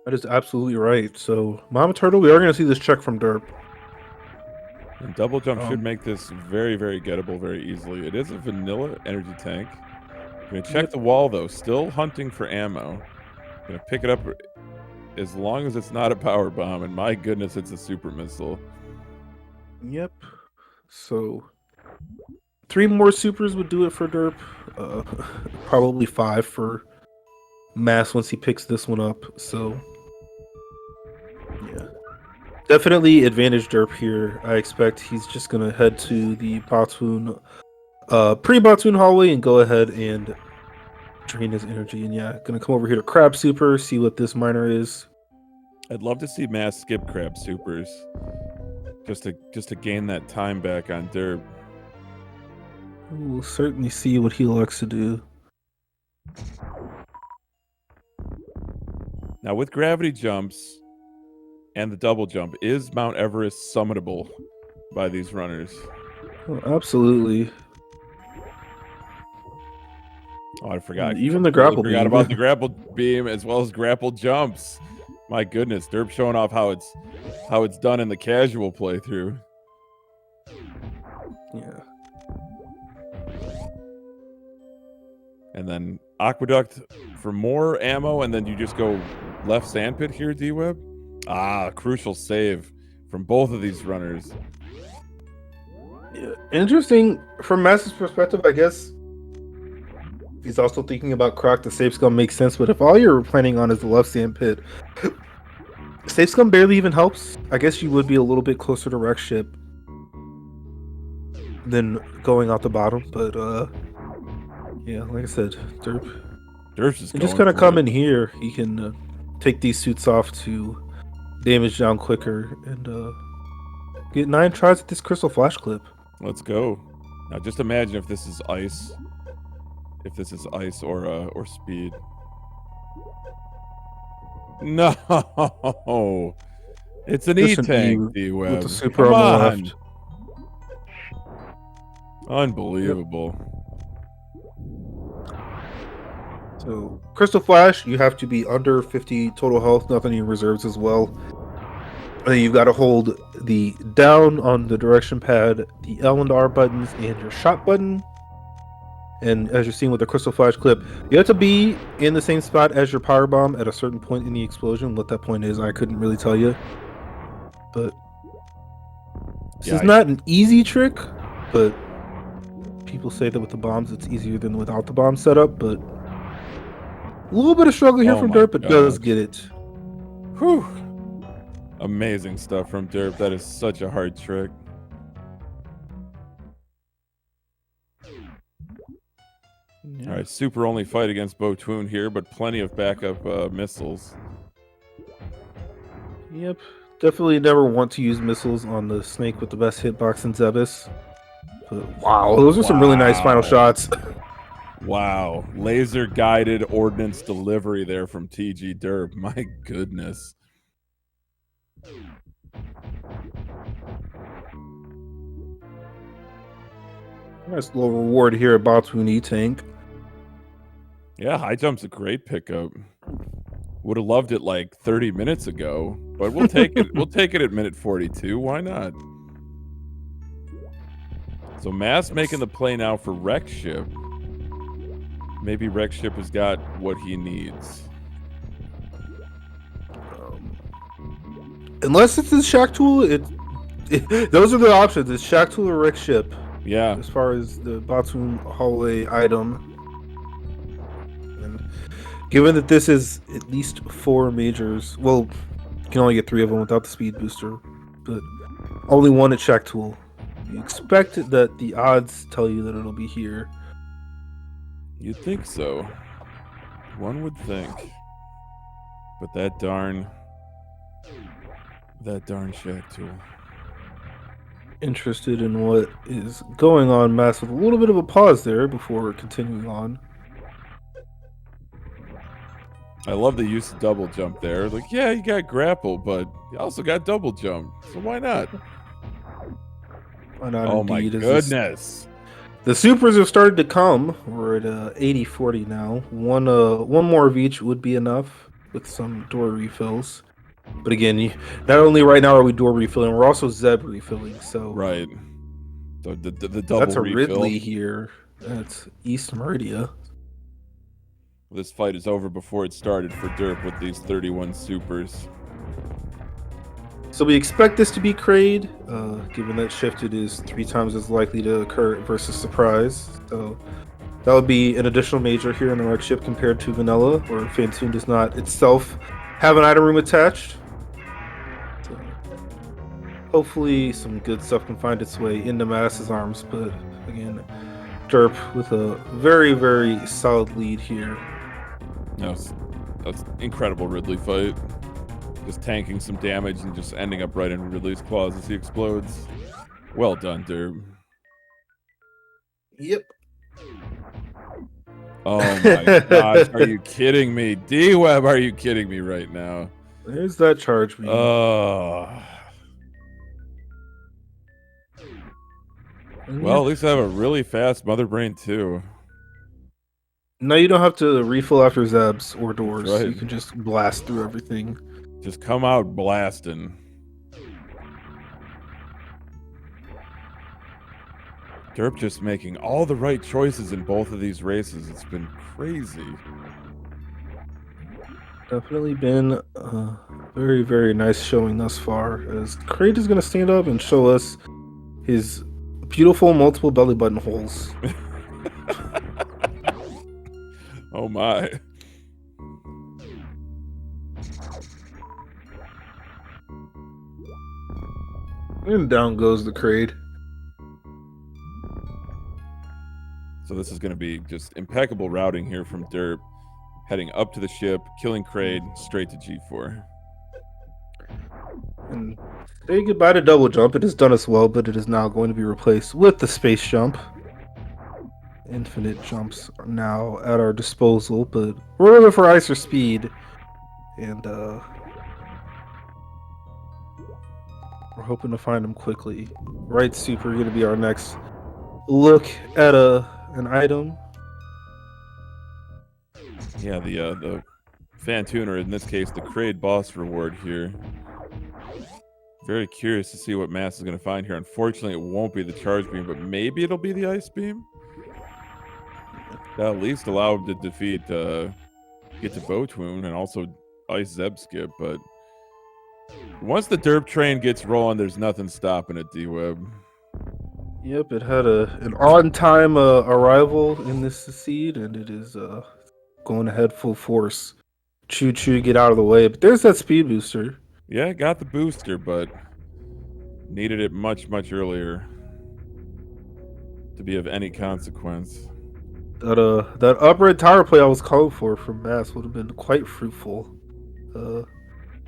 That is absolutely right. So, Mama Turtle, we are going to see this check from Derp. And double jump should make this very, very gettable very easily. It is a vanilla energy tank. Gonna check the wall though. Still hunting for ammo. Gonna pick it up as long as it's not a power bomb. And my goodness, it's a super missile. Yep. So 3 more supers would do it for Derp. Probably 5 for Mass once he picks this one up. So yeah, definitely advantage Derp here. I expect he's just gonna head to the Batoon, pre-Batoon hallway and go ahead and drain his energy. And yeah, gonna come over here to Crab Super, see what this miner is. I'd love to see Mass skip Crab Supers, just to gain that time back on Derp. We'll certainly see what he likes to do. Now with gravity jumps and the double jump, is Mount Everest summitable by these runners? Oh, absolutely. Oh, I forgot. Even the grapple beam. Forgot about the grapple beam as well as grapple jumps. My goodness, Derp showing off how it's done in the casual playthrough. Yeah. And then Aqueduct for more ammo, and then you just go left sandpit here, D-Web. Ah, crucial save from both of these runners. Yeah. Interesting from Mass's perspective, I guess. He's also thinking about Croc. The safe scum makes sense, but if all you're planning on is the left sandpit, safe scum barely even helps. I guess you would be a little bit closer to wreck ship than going out the bottom, but yeah, like I said, Derp's just kind of come in here. He can take these suits off to damage down quicker and get 9 tries at this crystal flash clip. Let's go. Now just imagine if this is ice. If this is ice or speed. No, it's an E-tank, D-Web. With the super on the left. Unbelievable. So, Crystal Flash, you have to be under 50 total health, nothing in reserves as well. You've got to hold the down on the direction pad, the L and R buttons, and your shot button. And as you're seeing with the Crystal Flash clip, you have to be in the same spot as your power bomb at a certain point in the explosion. What that point is, I couldn't really tell you. But this is not an easy trick, but people say that with the bombs it's easier than without the bomb setup, but a little bit of struggle here from Derp, but does get it. Whew. Amazing stuff from Derp. That is such a hard trick. Yeah. All right, super only fight against Batoon here, but plenty of backup missiles. Yep. Definitely never want to use missiles on the snake with the best hitbox in Zebus. But wow, those are some really nice final shots. Wow. Laser guided ordnance delivery there from TGDerp. My goodness. Nice little reward here at Batoon E-Tank. Yeah, high jump's a great pickup. Would have loved it like 30 minutes ago, but we'll take it. We'll take it at minute 42. Why not? So Mass making the play now for Wreck Ship. Maybe Wreck Ship has got what he needs. Unless it's his Shack Tool, those are the options. It's Shack Tool or Wreck Ship. Yeah. As far as the Batoon hallway item. And given that this is at least 4 majors, well, you can only get 3 of them without the speed booster, but only 1 at Shack Tool. You expect that the odds tell you that it'll be here. You'd think so. One would think. But that darn Shack Tool. Interested in what is going on, Mass, with a little bit of a pause there before continuing on. I love the use of double jump there. Like, yeah, you got grapple, but you also got double jump. So why not? Why not? Oh my goodness. The supers have started to come. We're at 80-40 now. One more of each would be enough. with some door refills. But again, not only right now are we door refilling, we're also Zeb refilling. So Right. So the double that's a refill. Ridley here. That's East Meridia. This fight is over before it started for Derp with these 31 supers. So we expect this to be Kraid, given that shifted is 3 times as likely to occur versus surprise. So that would be an additional major here in the Rec ship compared to Vanilla, where Fantoon does not itself have an item room attached. So hopefully some good stuff can find its way into Mattis's arms, but again, Derp with a very, very solid lead here. That's incredible Ridley fight. Just tanking some damage and just ending up right in Ridley's claws as he explodes. Well done, Derp. Yep. Oh my gosh, are you kidding me? D-Web, are you kidding me right now? There's that charge beam. Well, at least I have a really fast Mother Brain too. Now you don't have to refill after Zebs or doors. Right. You can just blast through everything. Just come out blasting. Derp just making all the right choices in both of these races. It's been crazy. Definitely been a very, very nice showing thus far. As Kraid is going to stand up and show us his beautiful multiple belly button holes. Oh my. And down goes the Kraid. So this is going to be just impeccable routing here from Derp. Heading up to the ship, killing Kraid, straight to G4. And say goodbye to double jump. It has done us well, but it is now going to be replaced with the space jump. Infinite jumps are now at our disposal, but we're looking for ice or speed. And we're hoping to find them quickly. Right super going to be our next look at an item. Yeah, the Fantoon, or in this case, the Kraid boss reward here. Very curious to see what Mass is going to find here. Unfortunately, it won't be the charge beam, but maybe it'll be the ice beam. That'll at least allow him to defeat, get to Botwoon and also ice Zeb skip, but once the derp train gets rolling, there's nothing stopping it, D-Web. Yep, it had an on-time arrival in this seed, and it is going ahead full force. Choo-choo, get out of the way. But there's that speed booster. Yeah, got the booster, but needed it much, much earlier to be of any consequence. That upper tire play I was calling for from Mass would have been quite fruitful.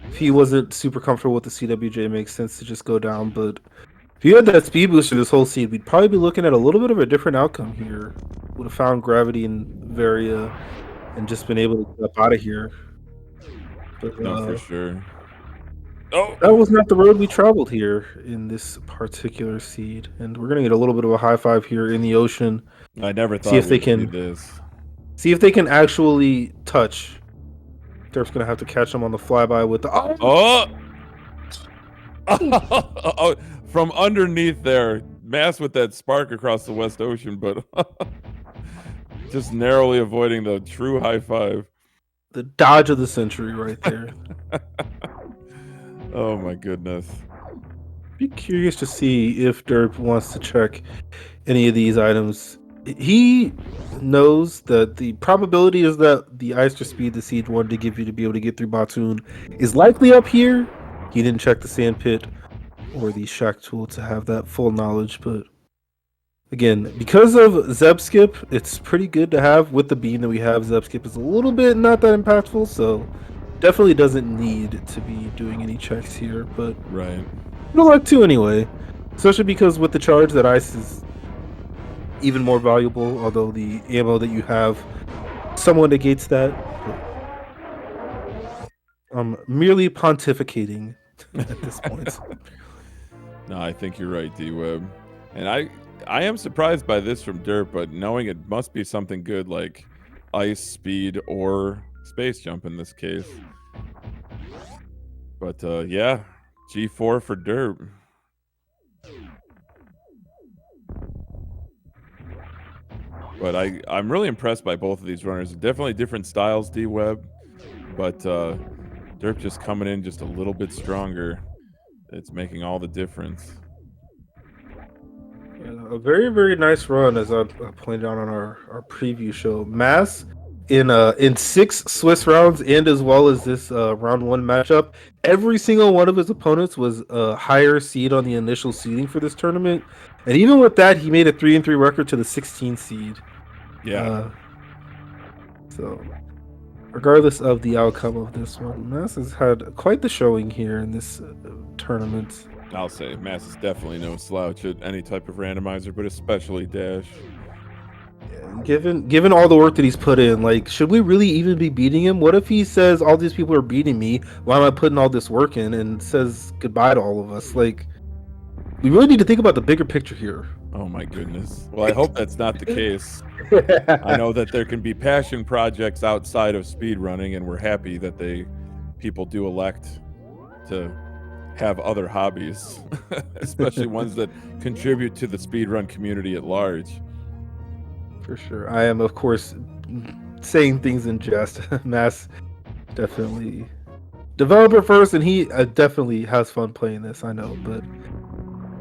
If he wasn't super comfortable with the CWJ, it makes sense to just go down. But if you had that speed booster this whole seed, we'd probably be looking at a little bit of a different outcome here. Would have found Gravity and Varia and just been able to get up out of here. But, no, for sure. Oh, that was not the road we traveled here in this particular seed. And we're going to get a little bit of a high five here in the ocean. I never thought see if they do can this. See if they can actually touch. Derp's gonna have to catch them on the flyby with the oh, from underneath there, Mass with that spark across the West Ocean, but just narrowly avoiding the true high five. The dodge of the century right there. Oh my goodness. Be curious to see if Derp wants to check any of these items. He knows that the probability is that the ice or speed the seed wanted to give you to be able to get through Batoon is likely up here. He didn't check the sand pit or the shack tool to have that full knowledge, but again, because of Zeb skip, it's pretty good to have. With the beam that we have, Zeb skip is a little bit not that impactful, so definitely doesn't need to be doing any checks here, but right. Good luck too anyway. Especially because with the charge, that ice is even more valuable, although the ammo that you have somewhat negates that. I'm merely pontificating at this point. No, I think you're right, D-Web. And I am surprised by this from Derp, but knowing it must be something good like ice, speed, or space jump in this case. But yeah, G4 for Derp. But I'm really impressed by both of these runners. Definitely different styles, D-Web. But Derp just coming in just a little bit stronger. It's making all the difference. Yeah, a very, very nice run, as I pointed out on our preview show. Mass in 6 Swiss rounds, and as well as this round 1 matchup, every single one of his opponents was a higher seed on the initial seeding for this tournament, and even with that, he made a 3-3 record to the 16th seed. Yeah. So, regardless of the outcome of this one, Mass has had quite the showing here in this tournament. I'll say Mass is definitely no slouch at any type of randomizer, but especially Dash. Given all the work that he's put in, like, should we really even be beating him? What if he says all these people are beating me? Why am I putting all this work in? And says goodbye to all of us? Like, we really need to think about the bigger picture here. Oh my goodness. Well, I hope that's not the case. I know that there can be passion projects outside of speedrunning, and we're happy that people do elect to have other hobbies, especially ones that contribute to the speedrun community at large. For sure. I am, of course, saying things in jest. Mass definitely developer first, and he definitely has fun playing this, I know, but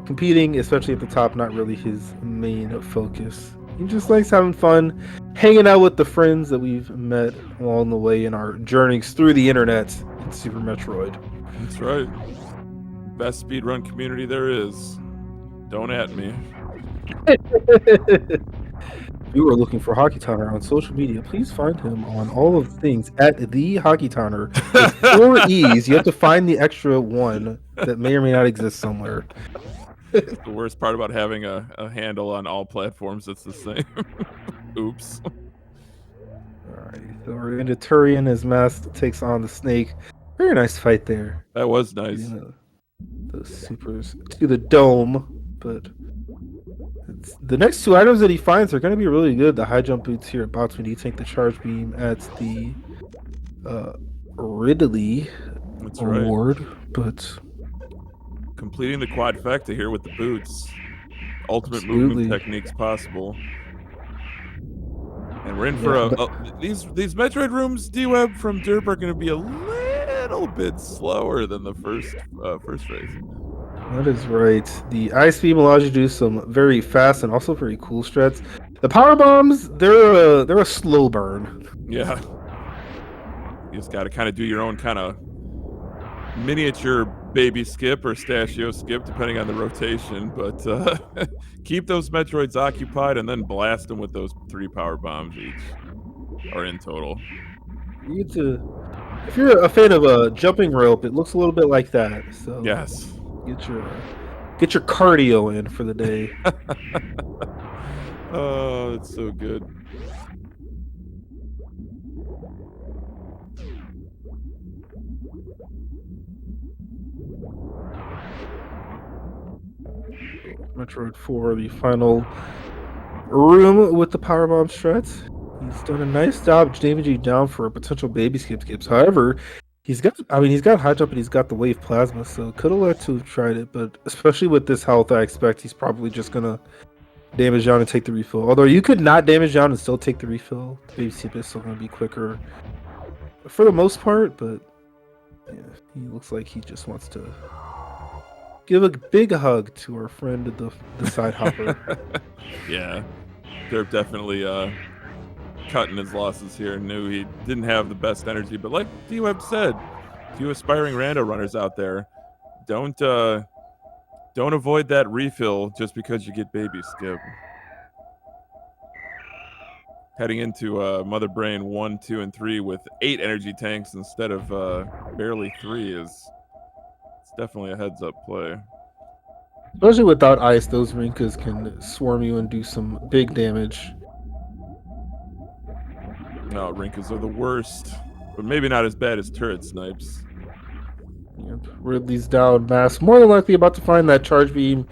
competing, especially at the top, not really his main focus. He just likes having fun, hanging out with the friends that we've met along the way in our journeys through the internet in Super Metroid. That's right. Best speedrun community there is. Don't at me. If you are looking for Hockey Towner on social media, please find him on all of the things at the Hockey Towner. With 4 E's. You have to find the extra one that may or may not exist somewhere. The worst part about having a handle on all platforms that's the same. Oops. Alright, so we're into Turian as Mass takes on the Snake. Very nice fight there. That was nice. Those supers to the dome, but the next 2 items that he finds are going to be really good. The high jump boots here at box when you take the charge beam at the Ridley award, right. But completing the quadfecta here with the boots. Ultimate movement techniques possible. And we're in for these Metroid rooms, D-Web from Derp, are going to be a little bit slower than the first race. That is right. The ice beam allows you to do some very fast and also very cool strats. The power bombs, they're a slow burn. Yeah. You just got to kind of do your own kind of miniature baby skip or stachio skip, depending on the rotation. But keep those Metroids occupied and then blast them with those 3 power bombs each, or in total. You get to, if you're a fan of a jumping rope, it looks a little bit like that. So yes. Get your cardio in for the day. Oh, it's so good. Metroid 4, the final room with the powerbomb strats. He's done a nice job damaging down for a potential baby skips. However, he's got high jump and he's got the wave plasma, so could have liked to have tried it, but especially with this health, I expect he's probably just gonna damage down and take the refill. Although you could not damage down and still take the refill. The baby skip is still gonna be quicker for the most part, but yeah, he looks like he just wants to give a big hug to our friend the side hopper. Yeah, Derp definitely cutting his losses here. Knew he didn't have the best energy, but like D-Web said, to you aspiring rando runners out there, don't avoid that refill just because you get baby skip. Heading into Mother Brain 1, 2, and 3 with 8 energy tanks instead of barely 3 it's definitely a heads up play. Especially without ice, those Rinkas can swarm you and do some big damage. No, Rinkas are the worst, but maybe not as bad as turret snipes. Yep. Ridley's down. Mass more than likely about to find that charge beam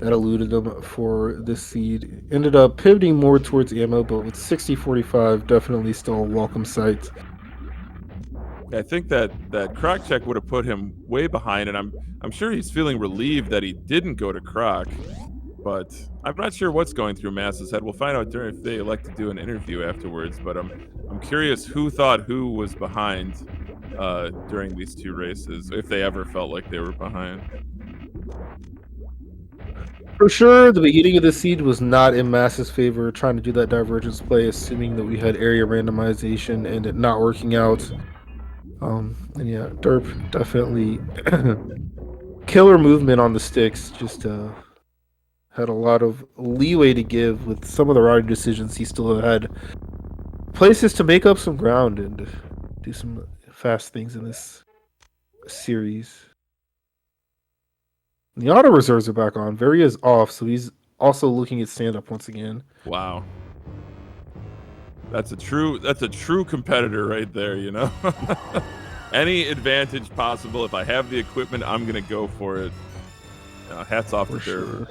that eluded him for this seed. Ended up pivoting more towards ammo, but with 60-45, definitely still a welcome sight. I think that Croc check would have put him way behind, and I'm sure he's feeling relieved that he didn't go to Croc. But I'm not sure what's going through Mass's head. We'll find out if they elect to do an interview afterwards. But I'm curious who thought who was behind during these two races, if they ever felt like they were behind. For sure, the beginning of the siege was not in Mass's favor, trying to do that divergence play, assuming that we had area randomization and it not working out. And yeah, Derp definitely killer movement on the sticks. Just had a lot of leeway to give with some of the riding decisions. He still had places to make up some ground and do some fast things in this series. The auto reserves are back on. Very is off, so he's also looking at stand up once again. Wow. That's a true competitor right there, you know? Any advantage possible. If I have the equipment, I'm gonna go for it. Hats off to Derp. Sure.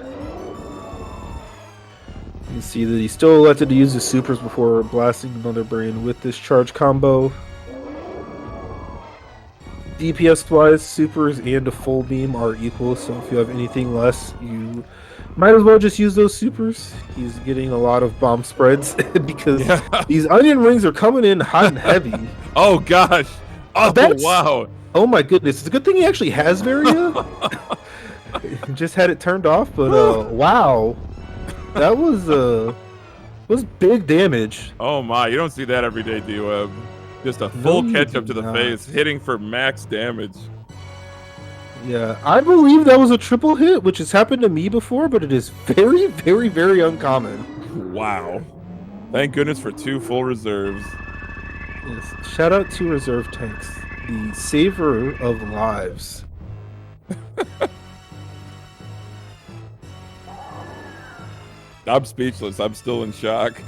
You can see that he still elected to use his supers before blasting another brain with this charge combo. DPS wise, supers and a full beam are equal, so if you have anything less, you might as well just use those supers. He's getting a lot of bomb spreads because these onion rings are coming in hot and heavy. Oh gosh. Oh, wow. Oh my goodness. It's a good thing he actually has Varia. Just had it turned off, but wow. That was big damage. Oh my, you don't see that every day, D-Web. Just a full catch up to the face, hitting for max damage. Yeah, I believe that was a triple hit, which has happened to me before, but it is very, very, very uncommon. Wow. Thank goodness for 2 full reserves. Yes. Shout out to reserve tanks, the saver of lives. I'm speechless. I'm still in shock.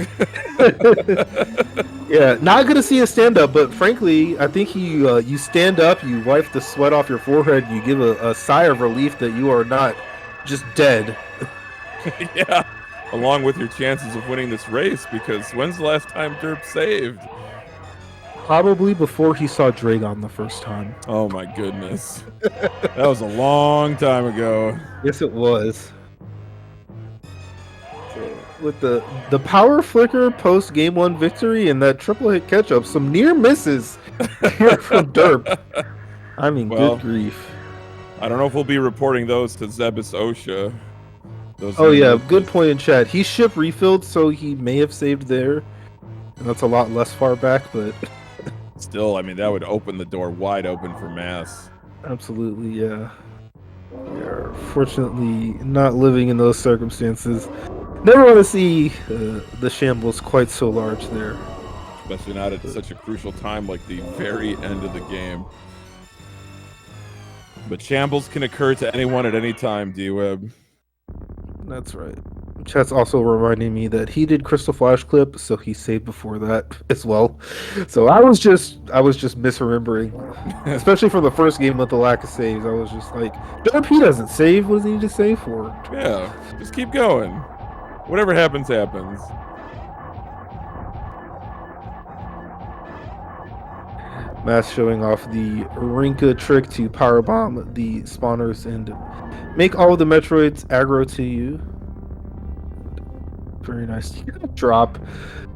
Yeah, not gonna see a stand up, but frankly, I think you stand up, you wipe the sweat off your forehead, you give a sigh of relief that you are not just dead. Yeah, along with your chances of winning this race, because when's the last time Derp saved? Probably before he saw Dragon the first time. Oh my goodness. That was a long time ago. Yes, it was. With the power flicker post game 1 victory and that triple hit catch up, some near misses here from Derp. I mean, good grief. I don't know if we'll be reporting those to Zebus OSHA. Good point in chat. He ship refilled, so he may have saved there. And that's a lot less far back, but still, I mean, that would open the door wide open for Mass. Absolutely, yeah. We are fortunately not living in those circumstances. Never want to see the shambles quite so large there. Especially not at such a crucial time like the very end of the game. But shambles can occur to anyone at any time, D-Web. That's right. Chat's also reminding me that he did Crystal Flash clip, so he saved before that as well. So I was just misremembering, especially from the first game with the lack of saves. I was just like, Derp, he doesn't save. What does he need to save for? Yeah, just keep going. Whatever happens, happens. Mass showing off the Rinka trick to powerbomb the spawners and make all of the Metroids aggro to you. Very nice drop.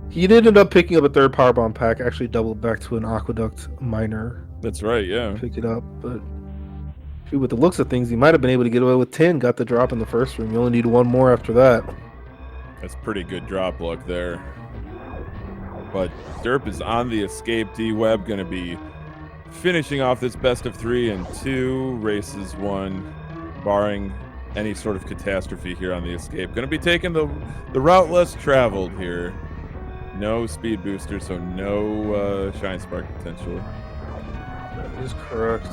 He did end up picking up a 3rd powerbomb pack, actually doubled back to an Aqueduct Miner. That's right, yeah. Pick it up, but with the looks of things, he might have been able to get away with 10. Got the drop in the first room. You only need 1 more after that. That's pretty good drop luck there. But Derp is on the escape. D-Web going to be finishing off this best of 3 in 2 races 1, barring any sort of catastrophe here on the escape. Going to be taking the route less traveled here. No speed booster, so no Shine Spark potential. That is correct.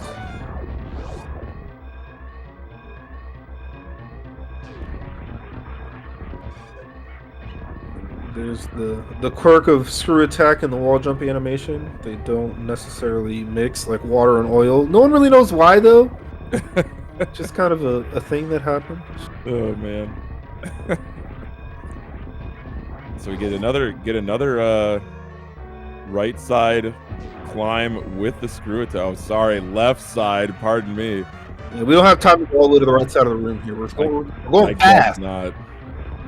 There's the quirk of screw attack and the wall jump animation. They don't necessarily mix like water and oil. No one really knows why though. Just kind of a thing that happened. Oh man. So we get another right side climb with the screw-toe. Sorry, left side, pardon me. Yeah, we don't have time to go all the way to the right side of the room here. We're going I fast. guess not.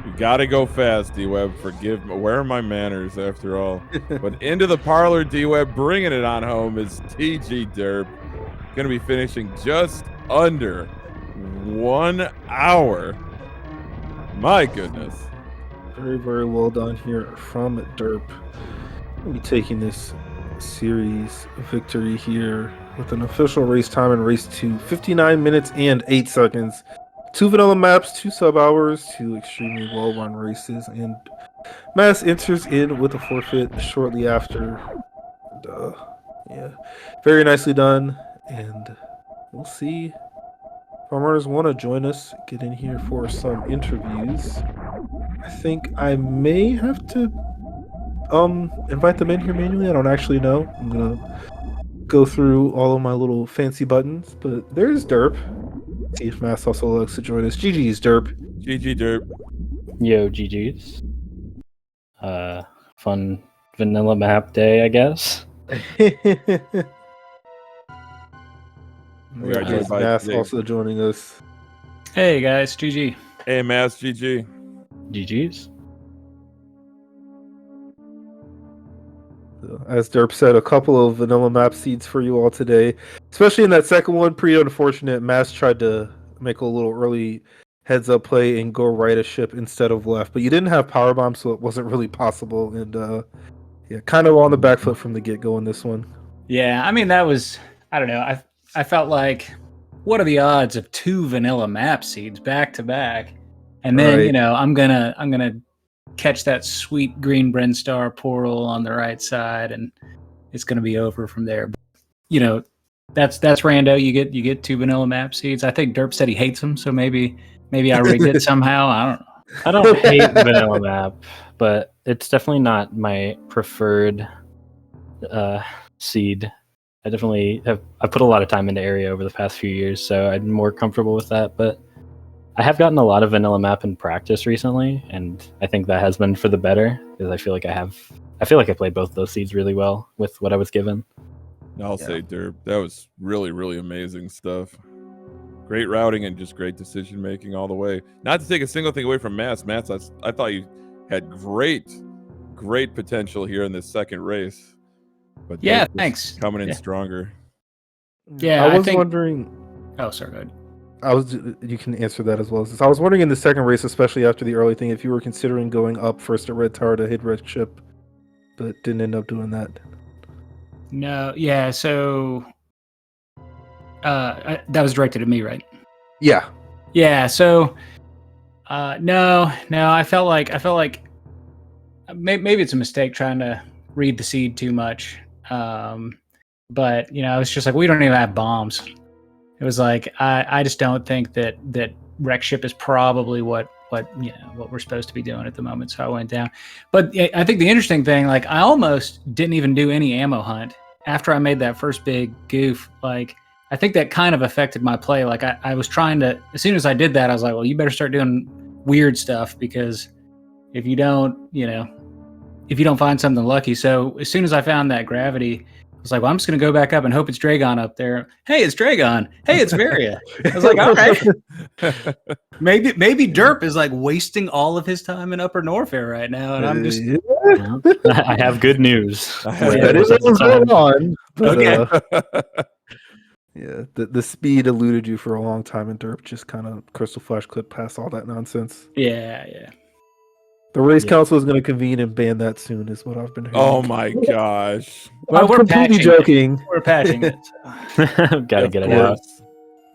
You gotta go fast, D-Web. Forgive me. Where are my manners, after all? But into the parlor, D-Web, bringing it on home is TGDerp. Gonna be finishing just under 1 hour. My goodness. Very, very well done here from Derp. We'll be taking this series victory here with an official race time in race 2, 59 minutes and 8 seconds. 2 vanilla maps, 2 sub hours, 2 extremely well run races, and Mass enters in with a forfeit shortly after. And, yeah, very nicely done. And we'll see if our runners want to join us, get in here for some interviews. I think I may have to invite them in here manually. I don't actually know. I'm gonna go through all of my little fancy buttons, but there's Derp. See if Mass also likes to join us. GG's Derp. GGDerp. Yo, GG's. Fun vanilla map day, I guess. We are joined by Mass Jake. also joining us. Hey guys, GG. Hey, Mass, GG. GG's. As Derp said, a couple of vanilla map seeds for you all today. Especially in that second one, pretty unfortunate. Mass tried to make a little early heads up play and go right a ship instead of left, but you didn't have power bomb, so it wasn't really possible. And yeah, kind of on the back foot from the get go in this one. Yeah, I mean that was, I don't know. I felt like, what are the odds of 2 vanilla map seeds back to back, and then Right. I'm gonna catch that sweet green Brinstar portal on the right side, and it's gonna be over from there. But, that's rando. You get 2 vanilla map seeds. I think Derp said he hates them, so maybe I rigged it somehow. I don't know. I don't hate vanilla map, but it's definitely not my preferred seed. I definitely I put a lot of time into area over the past few years, so I'm more comfortable with that. But I have gotten a lot of vanilla map in practice recently, and I think that has been for the better because I feel like I play both those seeds really well with what I was given. I'll say Derp. That was really, really amazing stuff. Great routing and just great decision making all the way. Not to take a single thing away from Mass. Mass, I thought you had great potential here in this second race. But Yeah, Derp was thanks. coming in Yeah. stronger. Yeah, I I was think- wondering. Oh, sorry, go ahead. You can answer that as well. I was wondering in the second race, especially after the early thing, if you were considering going up first at Red Tower to hit Red Ship, but didn't end up doing that. No, yeah. So that was directed at me, right? Yeah. Yeah. So no. I felt like maybe it's a mistake trying to read the seed too much. But it's just like we don't even have bombs. It was like I just don't think that wreck ship is probably what we're supposed to be doing at the moment. So I went down. But I think the interesting thing, like I almost didn't even do any ammo hunt after I made that first big goof. Like I think that kind of affected my play. Like I was trying to, as soon as I did that, I was like, well, you better start doing weird stuff because if you don't find something lucky. So as soon as I found that gravity, I was like, well, I'm just going to go back up and hope it's Dragon up there. Hey, it's Dragon. Hey, it's Varia. I was like, all right. Maybe Derp is like wasting all of his time in Upper Norfair right now. And I'm just, I have good news. That is what's going on. But, Okay. yeah, the speed eluded you for a long time, and Derp just kind of crystal flash clipped past all that nonsense. yeah. The race council is going to convene and ban that soon, is what I've been hearing. Oh my gosh. Well, I'm we're completely patching joking. We're patching it. Gotta Of get it course. out.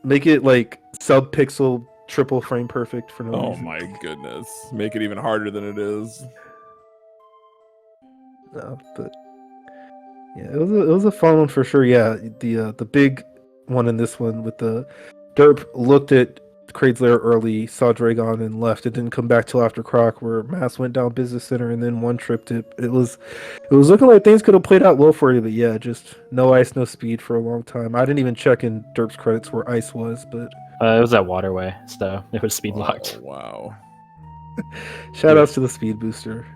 Make it like sub-pixel triple frame perfect for no Oh reason. my goodness. Make it even harder than it is. No, but yeah, it was a fun one for sure. Yeah, the big one in this one with the Derp looked at Kraid's lair early, saw Dragon and left. It didn't come back till after Croc, where Mass went down Business Center and then one tripped it. It was looking like things could have played out well for you, but yeah, just no ice, no speed for a long time. I didn't even check in Derp's credits where ice was, but It was that waterway, so it was speed Oh, locked. wow. shout outs to the speed booster.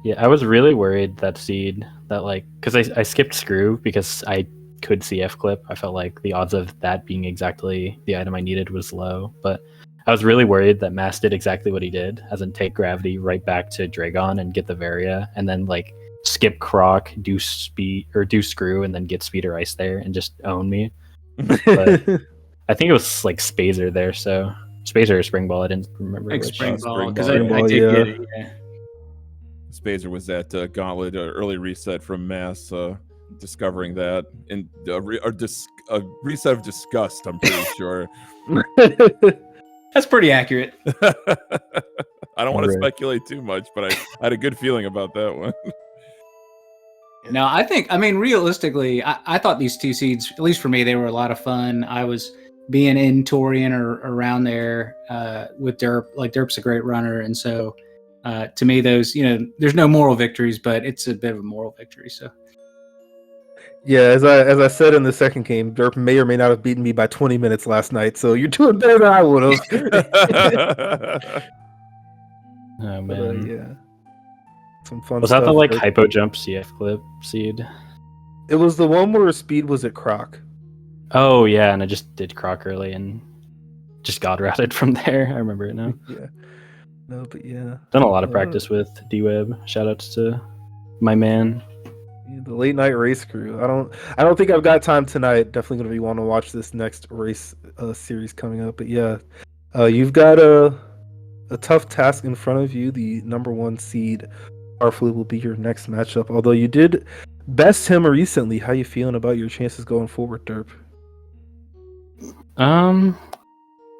Yeah, I was really worried that seed that like because I skipped screw because I could CF clip. I felt like the odds of that being exactly the item I needed was low, but I was really worried that Mass did exactly what he did, as in take gravity right back to Dragon and get the Varia, and then like skip Croc, do speed or do screw, and then get speed or ice there and just own me. But I think it was like Spazer there, so Spazer or Spring Ball. I didn't remember Like which. spring ball, because Spring I Ball, did yeah. get it. Yeah. Spazer was that gauntlet early reset from Mass, discovering that, and a reset of disgust. I'm pretty sure. That's pretty accurate. I don't want to Right. speculate too much, but I had a good feeling about that one. No, I mean, realistically, I thought these two seeds, at least for me, they were a lot of fun. I was being in Torian or around there with Derp. Like, Derp's a great runner. And so to me, those, there's no moral victories, but it's a bit of a moral victory. So, Yeah, as I said in the second game, Derp may or may not have beaten me by 20 minutes last night, so you're doing better than I would have. Oh man, yeah. Some fun was stuff. that the like there. hypo jump CF clip seed? It was the one where speed was at Croc. Oh yeah, and I just did Croc early and just god routed from there. I remember it now. Yeah. No, but yeah. Done a lot of practice with D-Web. Shout outs to my man. Yeah, the late night race crew. I don't think I've got time tonight. Definitely gonna be wanting to watch this next race series coming up. But yeah, you've got a tough task in front of you. The number 1 seed, Arfleet, will be your next matchup. Although you did best him recently, how you feeling about your chances going forward, Derp? I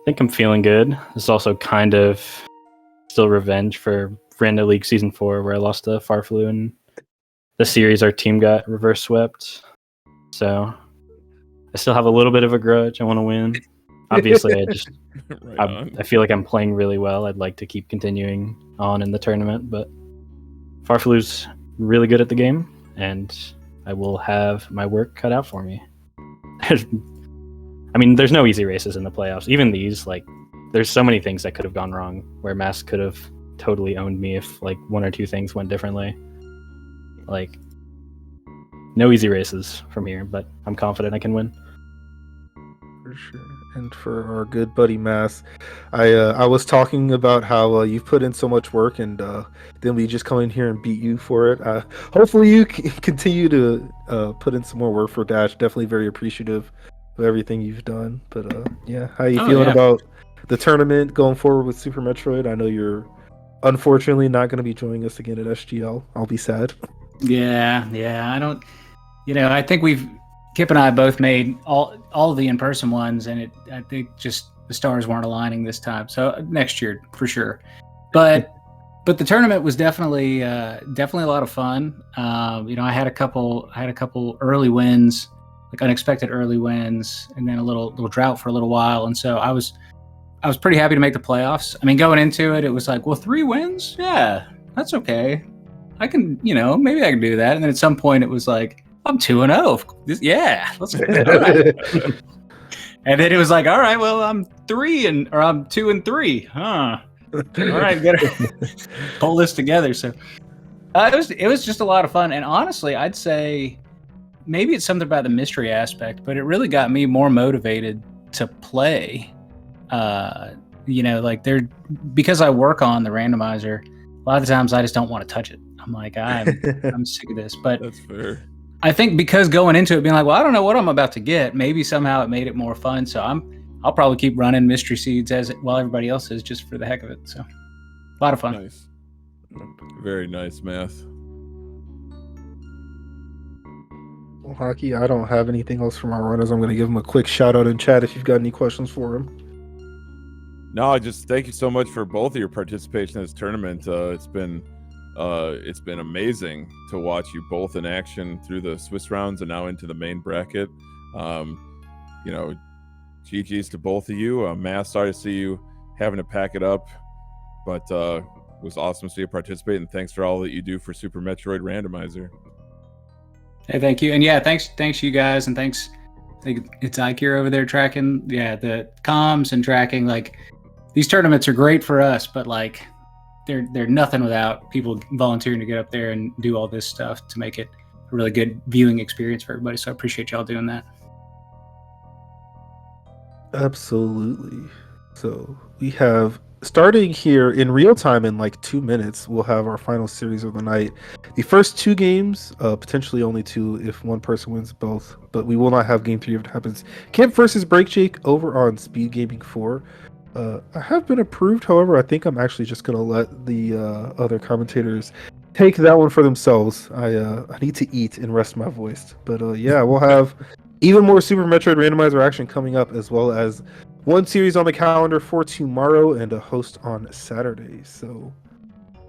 think I'm feeling good. It's also kind of still revenge for Rando League Season 4, where I lost to Farflu, and the series our team got reverse swept. So I still have a little bit of a grudge. I want to win. Obviously, I feel like I'm playing really well. I'd like to keep continuing on in the tournament, but Farflu's really good at the game, and I will have my work cut out for me. There's no easy races in the playoffs. Even these, like, there's so many things that could have gone wrong where Mass could have totally owned me if like 1 or 2 things went differently. Like, no easy races from here, but I'm confident I can win. For sure. And for our good buddy Mass, I was talking about how you've put in so much work, and then we just come in here and beat you for it. Hopefully you continue to put in some more work for Dash. Definitely very appreciative of everything you've done. But yeah, how you feeling about the tournament going forward with Super Metroid? I know you're unfortunately not going to be joining us again at SGL. I'll be sad. yeah. I don't, I think Kip and I both made all of the in-person ones, and I think just the stars weren't aligning this time. So next year for sure. But the tournament was definitely a lot of fun. I had a couple early wins, like unexpected early wins, and then a little drought for a little while. And so I was pretty happy to make the playoffs. I mean, going into it, it was like, well, 3 wins, yeah, that's okay. I can, maybe I can do that. And then at some point, it was like, I'm 2-0. Yeah, let's go. Right. And then it was like, all right, well, I'm 2-3, huh? All right, gotta pull this together. So it was just a lot of fun. And honestly, I'd say maybe it's something about the mystery aspect, but it really got me more motivated to play. Because I work on the randomizer, a lot of the times I just don't want to touch it. I'm like, I'm sick of this. But that's fair. I think because going into it being like, well, I don't know what I'm about to get, maybe somehow it made it more fun. So I'll probably keep running mystery seeds while everybody else is, just for the heck of it. So a lot of fun. Nice. Very nice, Math. Well, Hockey, I don't have anything else from our runners. I'm going to give him a quick shout out in chat if you've got any questions for him. No, I just thank you so much for both of your participation in this tournament. It's been amazing to watch you both in action through the Swiss rounds and now into the main bracket. GG's to both of you. Matt, sorry to see you having to pack it up, but it was awesome to see you participate, and thanks for all that you do for Super Metroid Randomizer. Hey, thank you. And yeah, thanks you guys, and thanks. I think it's Ikir over there tracking, the comms and tracking. Like, these tournaments are great for us, but like, they're nothing without people volunteering to get up there and do all this stuff to make it a really good viewing experience for everybody. So I appreciate y'all doing that. Absolutely. So we have, starting here in real time in like 2 minutes, we'll have our final series of the night. The first 2 games, potentially only 2 if one person wins both, but we will not have game 3 if it happens. Camp versus Break Jake over on SpeedGaming 4. I have been approved, however, I think I'm actually just going to let the other commentators take that one for themselves. I need to eat and rest my voice. But yeah, we'll have even more Super Metroid Randomizer action coming up, as well as one series on the calendar for tomorrow and a host on Saturday. So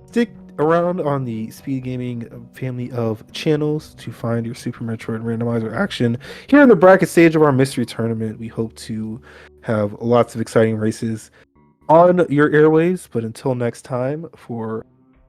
stick around on the Speed Gaming family of channels to find your Super Metroid Randomizer action. Here in the bracket stage of our mystery tournament, we hope to have lots of exciting races on your airways. But until next time, for